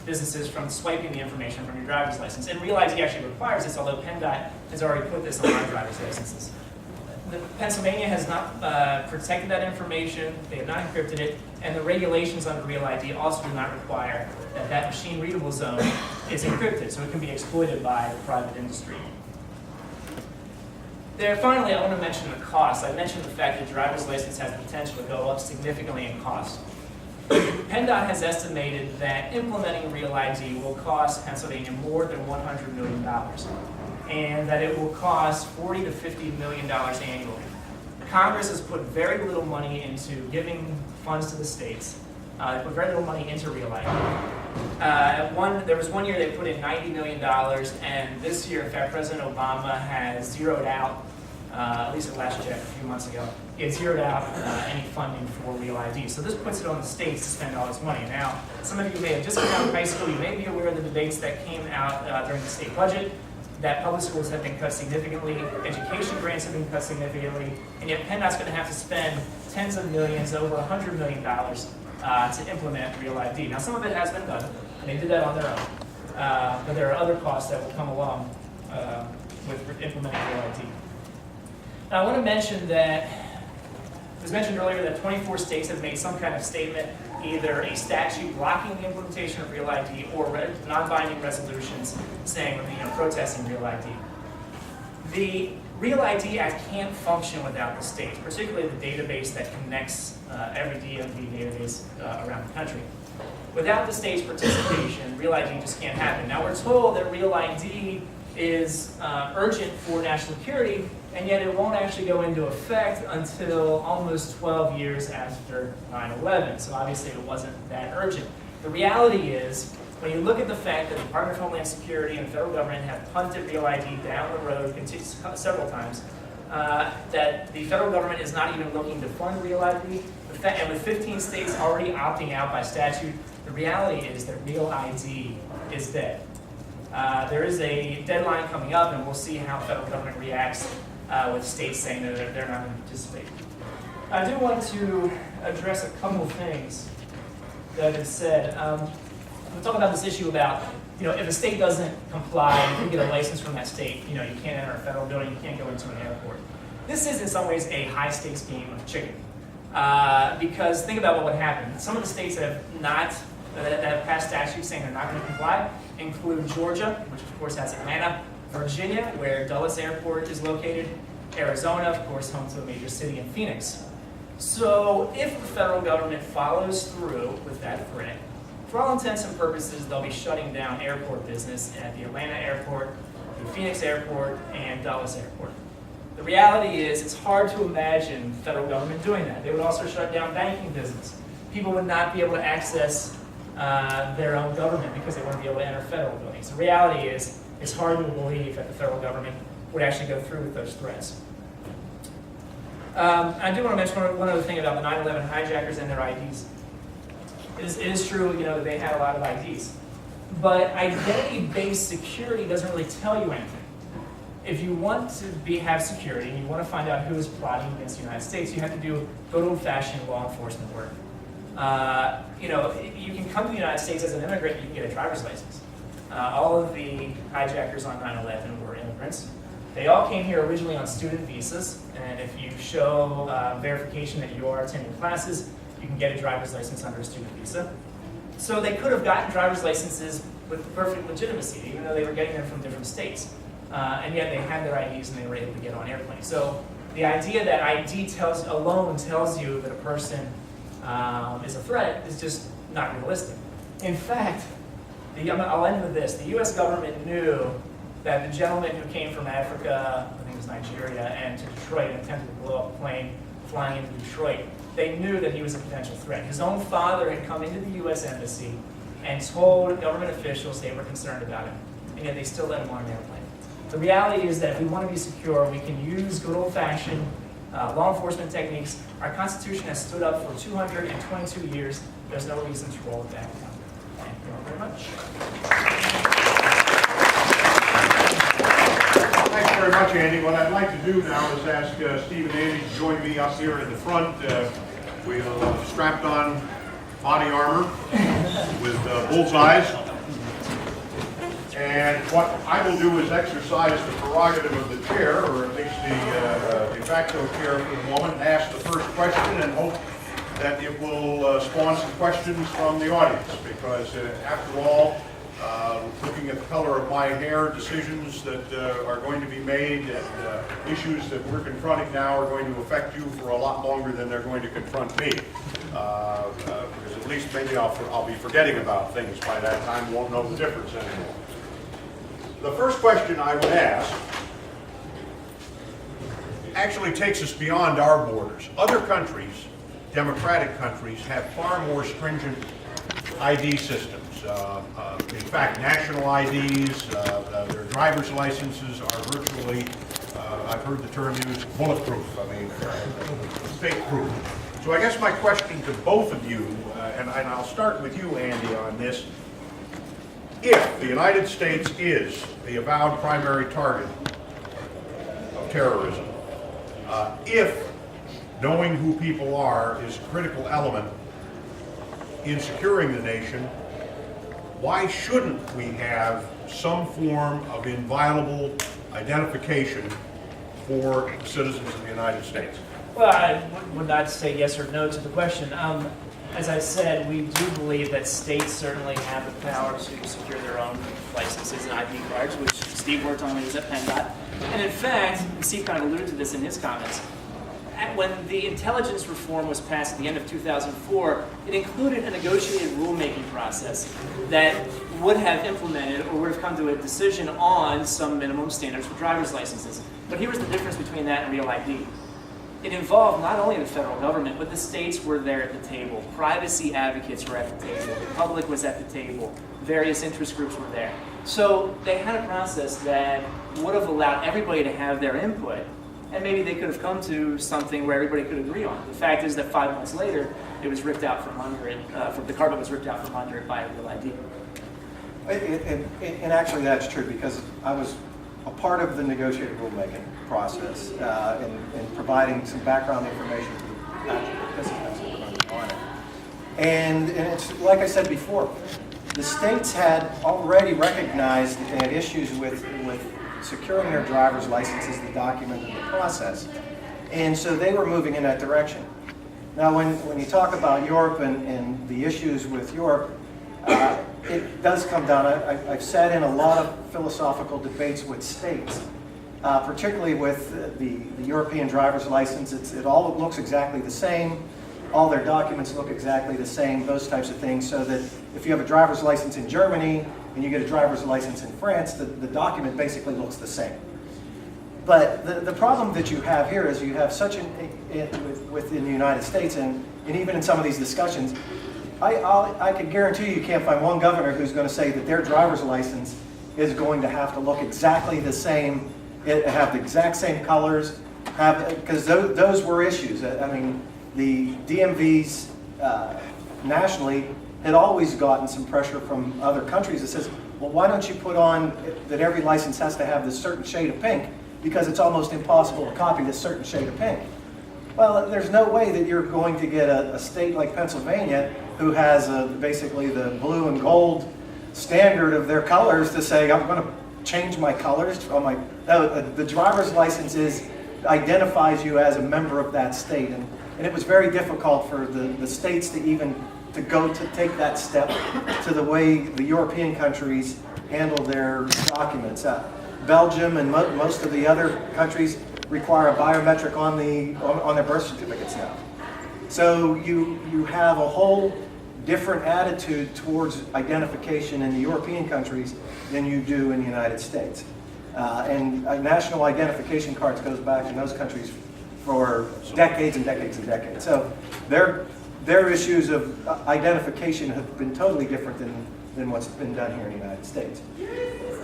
S4: businesses from swiping the information from your driver's license. And Real ID actually requires this, although PennDOT has already put this on our driver's licenses. Pennsylvania has not protected that information, they have not encrypted it, and the regulations under Real ID also do not require that that machine-readable zone is encrypted, so it can be exploited by the private industry. Finally, I want to mention the cost. I mentioned the fact that driver's license has the potential to go up significantly in cost. PennDOT has estimated that implementing Real ID will cost Pennsylvania more than $100 million, and that it will cost $40 to $50 million annually. Congress has put very little money into giving funds to the states. They put very little money into Real ID. There was one year they put in $90 million, and this year, in fact, President Obama has zeroed out, at least at last check a few months ago, he had zeroed out any funding for Real ID. So this puts it on the states to spend all this money. Now, some of you may have just come out of high school, you may be aware of the debates that came out during the state budget, that public schools have been cut significantly, education grants have been cut significantly, and yet PennDOT's going to have to spend tens of millions, over $100 million, to implement Real ID. Now, some of it has been done, and they did that on their own, but there are other costs that will come along with implementing Real ID. Now, I want to mention that, it was mentioned earlier that 24 states have made some kind of statement, either a statute blocking the implementation of Real ID or non-binding resolutions saying, protesting Real ID. The Real ID Act can't function without the states, particularly the database that connects every DMV database around the country. Without the states' participation, Real ID just can't happen. Now, we're told that Real ID is urgent for national security, and yet it won't actually go into effect until almost 12 years after 9/11. So obviously it wasn't that urgent. The reality is, when you look at the fact that the Department of Homeland Security and the federal government have punted Real ID down the road several times, that the federal government is not even looking to fund Real ID, and with 15 states already opting out by statute, the reality is that Real ID is dead. There is a deadline coming up, and we'll see how the federal government reacts with states saying that they're not going to participate. I do want to address a couple of things that have been said. We'll talk about this issue about, if a state doesn't comply, you can get a license from that state, you can't enter a federal building, you can't go into an airport. This is in some ways a high-stakes game of chicken. Because think about what would happen. Some of the states that have passed statutes saying they're not going to comply include Georgia, which of course has Atlanta, Virginia, where Dulles Airport is located, Arizona, of course, home to a major city in Phoenix. So if the federal government follows through with that threat, for all intents and purposes, they'll be shutting down airport business at the Atlanta airport, the Phoenix airport, and Dulles airport. The reality is, it's hard to imagine the federal government doing that. They would also shut down banking business. People would not be able to access their own government because they wouldn't be able to enter federal buildings. The reality is, it's hard to believe that the federal government would actually go through with those threats. I do want to mention one other thing about the 9/11 hijackers and their IDs. It is true, that they had a lot of IDs, but identity-based security doesn't really tell you anything. If you want to have security and you want to find out who is plotting against the United States, you have to do good old-fashioned law enforcement work. You can come to the United States as an immigrant, you can get a driver's license. All of the hijackers on 9/11 were immigrants. They all came here originally on student visas, and if you show verification that you are attending classes, you can get a driver's license under a student visa. So they could have gotten driver's licenses with perfect legitimacy, even though they were getting them from different states. And yet they had their IDs and they were able to get on airplanes. So the idea that ID alone tells you that a person is a threat is just not realistic. In fact, I'll end with this. The US government knew that the gentleman who came from Africa, I think it was Nigeria, and to Detroit and attempted to blow up a plane flying into Detroit, they knew that he was a potential threat. His own father had come into the US Embassy and told government officials they were concerned about him, and yet they still let him on an airplane. The reality is that if we want to be secure, we can use good old-fashioned law enforcement techniques. Our Constitution has stood up for 222 years. There's no reason to roll it back now. Thank you all very much.
S2: Thanks very much, Andy. What I'd like to do now is ask Steve and Andy to join me up here in the front. We'll strapped on body armor with bullseyes. And what I will do is exercise the prerogative of the chair, or at least the de facto chair for the moment, and ask the first question and hope that it will spawn some questions from the audience. Because after all, looking at the color of my hair, decisions that are going to be made and issues that we're confronting now are going to affect you for a lot longer than they're going to confront me. Because at least maybe I'll be forgetting about things by that time, won't know the difference anymore. The first question I would ask actually takes us beyond our borders. Other countries, democratic countries, have far more stringent ID systems. In fact, national IDs, their driver's licenses are virtually, I've heard the term used, bulletproof. I mean, fake-proof. So I guess my question to both of you, and I'll start with you, Andy, on this. If the United States is the avowed primary target of terrorism, if knowing who people are is a critical element in securing the nation, why shouldn't we have some form of inviolable identification for citizens of the United States?
S4: Well, I would not say yes or no to the question. As I said, we do believe that states certainly have the power to secure their own licenses and ID cards, which Steve worked on when he was at PennDOT. And in fact, Steve kind of alluded to this in his comments, when the intelligence reform was passed at the end of 2004, it included a negotiated rulemaking process that would have implemented or would have come to a decision on some minimum standards for driver's licenses. But here was the difference between that and Real ID. It involved not only the federal government, but the states were there at the table. Privacy advocates were at the table. The public was at the table. Various interest groups were there. So they had a process that would have allowed everybody to have their input, and maybe they could have come to something where everybody could agree on. The fact is that 5 months later, it was ripped out from under it. The carpet was ripped out from under it by a Real ID.
S3: And actually that's true, because I was a part of the negotiated rulemaking process in providing some background information to the actual participants that were going to be on it. And it's like I said before, the states had already recognized that they had issues with securing their driver's licenses, the document, and the process. And so they were moving in that direction. Now, when you talk about Europe and the issues with Europe, it does come down. I've sat in a lot of philosophical debates with states, particularly with the European driver's license. It all looks exactly the same. All their documents look exactly the same, those types of things, so that if you have a driver's license in Germany and you get a driver's license in France, the document basically looks the same. But the problem that you have here is you have such within the United States, and even in some of these discussions, I can guarantee you can't find one governor who's going to say that their driver's license is going to have to look exactly the same, have the exact same colors, because those were issues. I mean, the DMVs nationally had always gotten some pressure from other countries that says, well, why don't you put on that every license has to have this certain shade of pink, because it's almost impossible to copy this certain shade of pink. Well, there's no way that you're going to get a state like Pennsylvania, who has basically the blue and gold standard of their colors, to say, I'm going to change my colors on my, the driver's license identifies you as a member of that state. And it was very difficult for the states to even to take that step to the way the European countries handle their documents. Belgium and most of the other countries require a biometric on their birth certificates now. So you have a whole different attitude towards identification in the European countries than you do in the United States. And national identification cards goes back in those countries for decades and decades and decades. So their issues of identification have been totally different than what's been done here in the United States.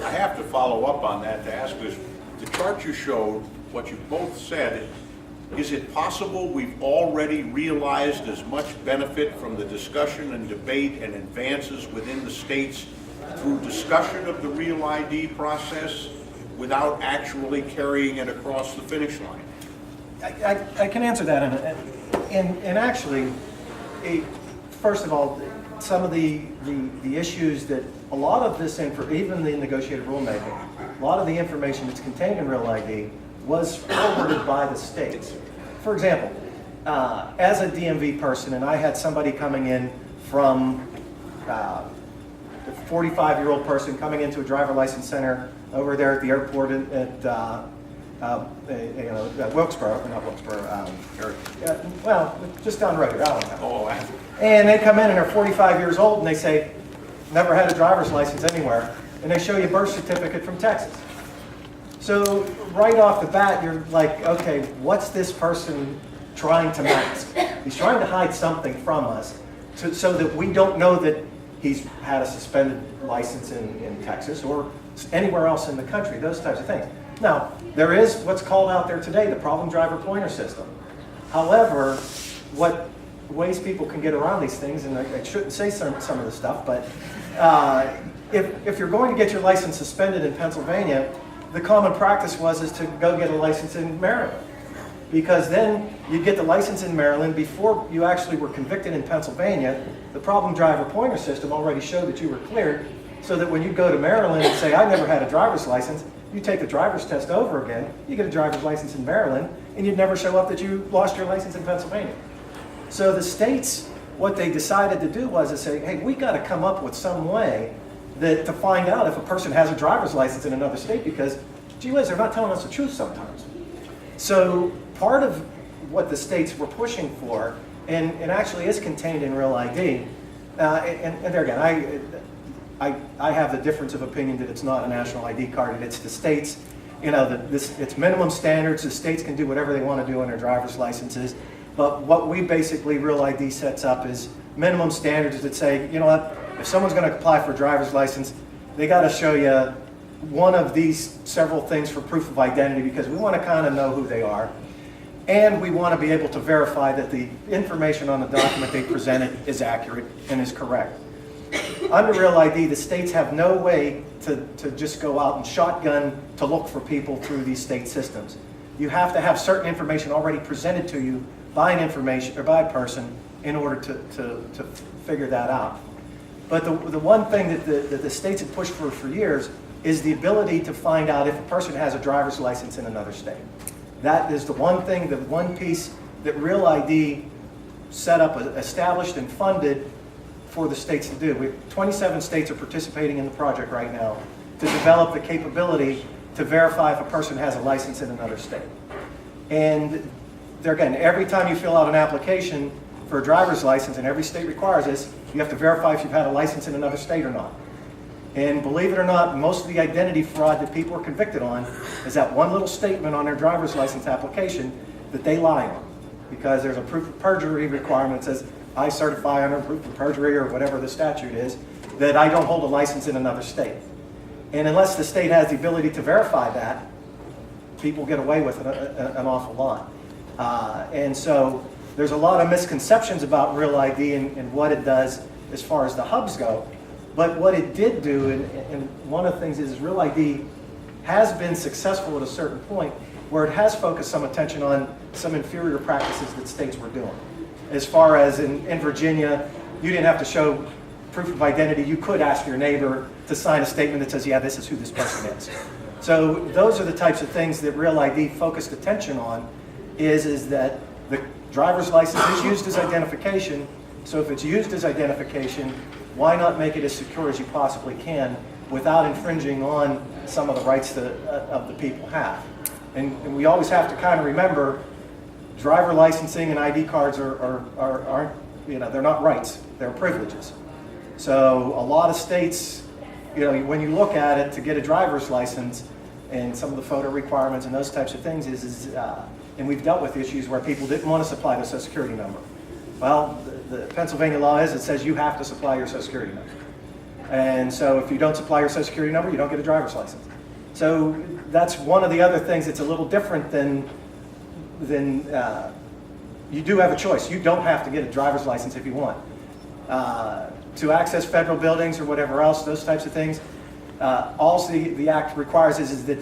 S2: I have to follow up on that to ask this. The chart you showed, what you both said, is it possible we've already realized as much benefit from the discussion and debate and advances within the states through discussion of the Real ID process without actually carrying it across the finish line?
S3: I can answer that, and actually, first of all, some of the issues that a lot of this, even the negotiated rulemaking, a lot of the information that's contained in Real ID was forwarded by the states. For example, as a DMV person, and I had somebody coming in from a 45-year-old person coming into a driver license center over there at the airport at Wilkesboro, not Wilkesboro, well, just down the road here, I don't know. And they come in and they're 45 years old and they say, never had a driver's license anywhere, and they show you a birth certificate from Texas. So right off the bat, you're like, okay, what's this person trying to mask? He's trying to hide something from us so that we don't know that he's had a suspended license in Texas or anywhere else in the country, those types of things. Now, there is what's called out there today, the problem driver pointer system. However, what ways people can get around these things, and I shouldn't say some of the stuff, but if you're going to get your license suspended in Pennsylvania, the common practice is to go get a license in Maryland. Because then you get the license in Maryland before you actually were convicted in Pennsylvania. The problem driver pointer system already showed that you were cleared, so that when you go to Maryland and say, I never had a driver's license, you take the driver's test over again, you get a driver's license in Maryland, and you'd never show up that you lost your license in Pennsylvania. So the states, what they decided to do was to say, hey, we got to come up with some way to find out if a person has a driver's license in another state, because, gee whiz, they're not telling us the truth sometimes. So part of what the states were pushing for, and it actually is contained in Real ID, and there again, I have the difference of opinion that it's not a national ID card, and it's the states, it's minimum standards. The states can do whatever they want to do on their driver's licenses, but what we basically, Real ID sets up is minimum standards that say, you know what, if someone's going to apply for a driver's license, they got to show you one of these several things for proof of identity, because we want to kind of know who they are, and we want to be able to verify that the information on the document they presented is accurate and is correct. Under Real ID, the states have no way to just go out and shotgun to look for people through these state systems. You have to have certain information already presented to you by an information or by a person in order to figure that out. But the one thing that the states have pushed for years is the ability to find out if a person has a driver's license in another state. That is the one thing, the one piece that Real ID set up, established, and funded for the states to do. 27 states are participating in the project right now to develop the capability to verify if a person has a license in another state. And there again, every time you fill out an application for a driver's license, and every state requires this, you have to verify if you've had a license in another state or not. And believe it or not, most of the identity fraud that people are convicted on is that one little statement on their driver's license application that they lie on, because there's a proof of perjury requirement that says, I certify under proof of perjury, or whatever the statute is, that I don't hold a license in another state. And unless the state has the ability to verify that, people get away with an awful lot. And so there's a lot of misconceptions about Real ID and what it does as far as the hubs go. But what it did do, and one of the things is Real ID has been successful at a certain point where it has focused some attention on some inferior practices that states were doing. As far as in Virginia, you didn't have to show proof of identity, you could ask your neighbor to sign a statement that says, yeah, this is who this person is. So those are the types of things that Real ID focused attention on, is that the driver's license is used as identification. So if it's used as identification, why not make it as secure as you possibly can without infringing on some of the rights that, of the people have? And we always have to kind of remember, driver licensing and ID cards aren't, you know, they're not rights, they're privileges. So a lot of states, you know, when you look at it to get a driver's license and some of the photo requirements and those types of things and we've dealt with issues where people didn't want to supply their Social Security number. Well, the Pennsylvania law is, it says you have to supply your Social Security number. And so if you don't supply your Social Security number, you don't get a driver's license. So that's one of the other things that's a little different than you do have a choice. You don't have to get a driver's license if you want. To access federal buildings or whatever else, those types of things, all the act requires is that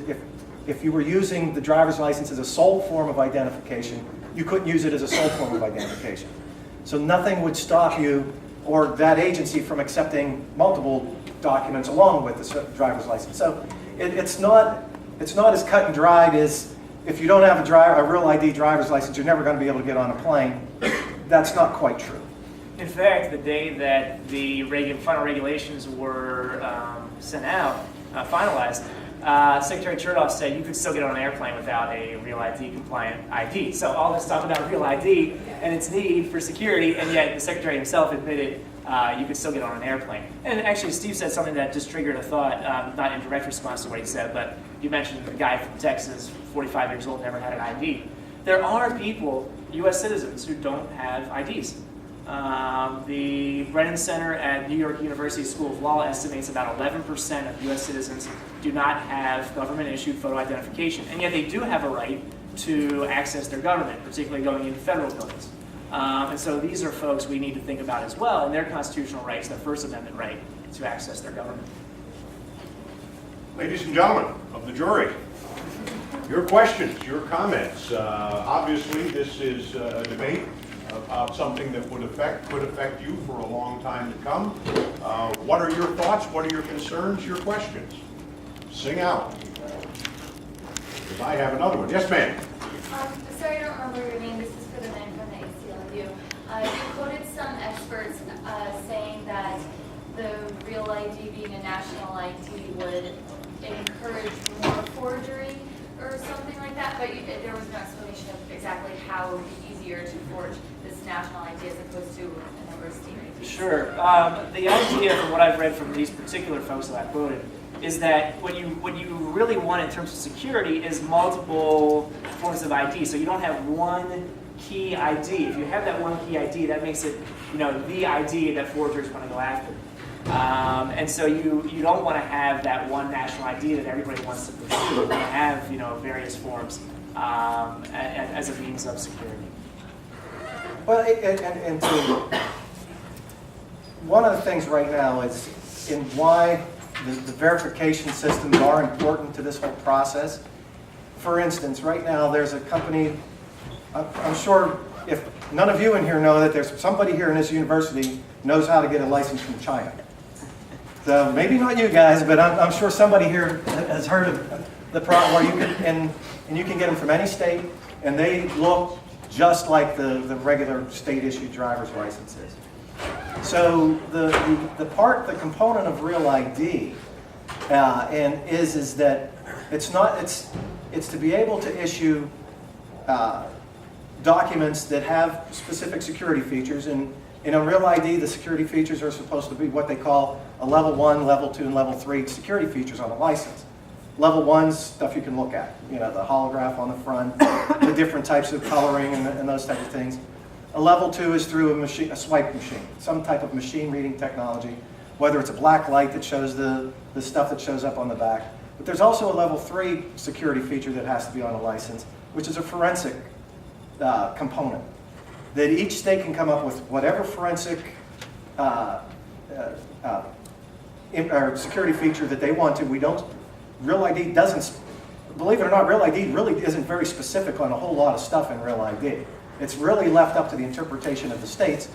S3: if you were using the driver's license as a sole form of identification, you couldn't use it as a sole form of identification. So nothing would stop you or that agency from accepting multiple documents along with the driver's license. So it's not as cut and dried as if you don't have a Real ID driver's license, you're never going to be able to get on a plane. That's not quite true.
S4: In fact, the day that the final regulations were sent out, finalized, Secretary Chertoff said you could still get on an airplane without a Real ID compliant ID. So all this talk about Real ID and its need for security, and yet the Secretary himself admitted you could still get on an airplane. And actually, Steve said something that just triggered a thought, not in direct response to what he said, but you mentioned the guy from Texas, 45 years old, never had an ID. There are people, U.S. citizens, who don't have IDs. The Brennan Center at New York University School of Law estimates about 11% of U.S. citizens do not have government-issued photo identification, and yet they do have a right to access their government, particularly going into federal buildings. And so these are folks we need to think about as well, and their constitutional rights, their First Amendment right to access their government.
S2: Ladies and gentlemen of the jury, your questions, your comments. Obviously, this is a debate about something that could affect you for a long time to come. What are your thoughts? What are your concerns? Your questions? Sing out. Because I have another one. Yes, ma'am.
S5: Sorry, I don't remember your name. This is for the men from the ACLU. You quoted some experts saying that the Real ID being a national ID would encourage more forgery or something like that, but there was no explanation of exactly how it would be easier to forge this national ID as opposed to a number of state IDs.
S4: Sure. The idea, from what I've read from these particular folks that I quoted, is that what you really want in terms of security is multiple forms of ID. So you don't have one key ID. If you have that one key ID, that makes it, the ID that forgers want to go after. And so you don't want to have that one national ID that everybody wants to pursue. You want to have various forms as a means of security.
S3: Well, and one of the things right now is in why the verification systems are important to this whole process. For instance, right now there's a company, I'm sure if none of you in here know that there's somebody here in this university knows how to get a license from China. So maybe not you guys, but I'm sure somebody here has heard of the problem where you can, and you can get them from any state, and they look just like the regular state-issued driver's licenses. So the component of Real ID, is that it's to be able to issue documents that have specific security features, and in a Real ID, the security features are supposed to be what they call a level 1, level 2, and level 3 security features on a license. Level 1's stuff you can look at, the holograph on the front, the different types of coloring and those types of things. A level 2 is through a swipe machine, some type of machine reading technology, whether it's a black light that shows the stuff that shows up on the back. But there's also a level 3 security feature that has to be on a license, which is a forensic component. That each state can come up with whatever forensic or security feature that they want to. Real ID doesn't, believe it or not, Real ID really isn't very specific on a whole lot of stuff in Real ID. It's really left up to the interpretation of the states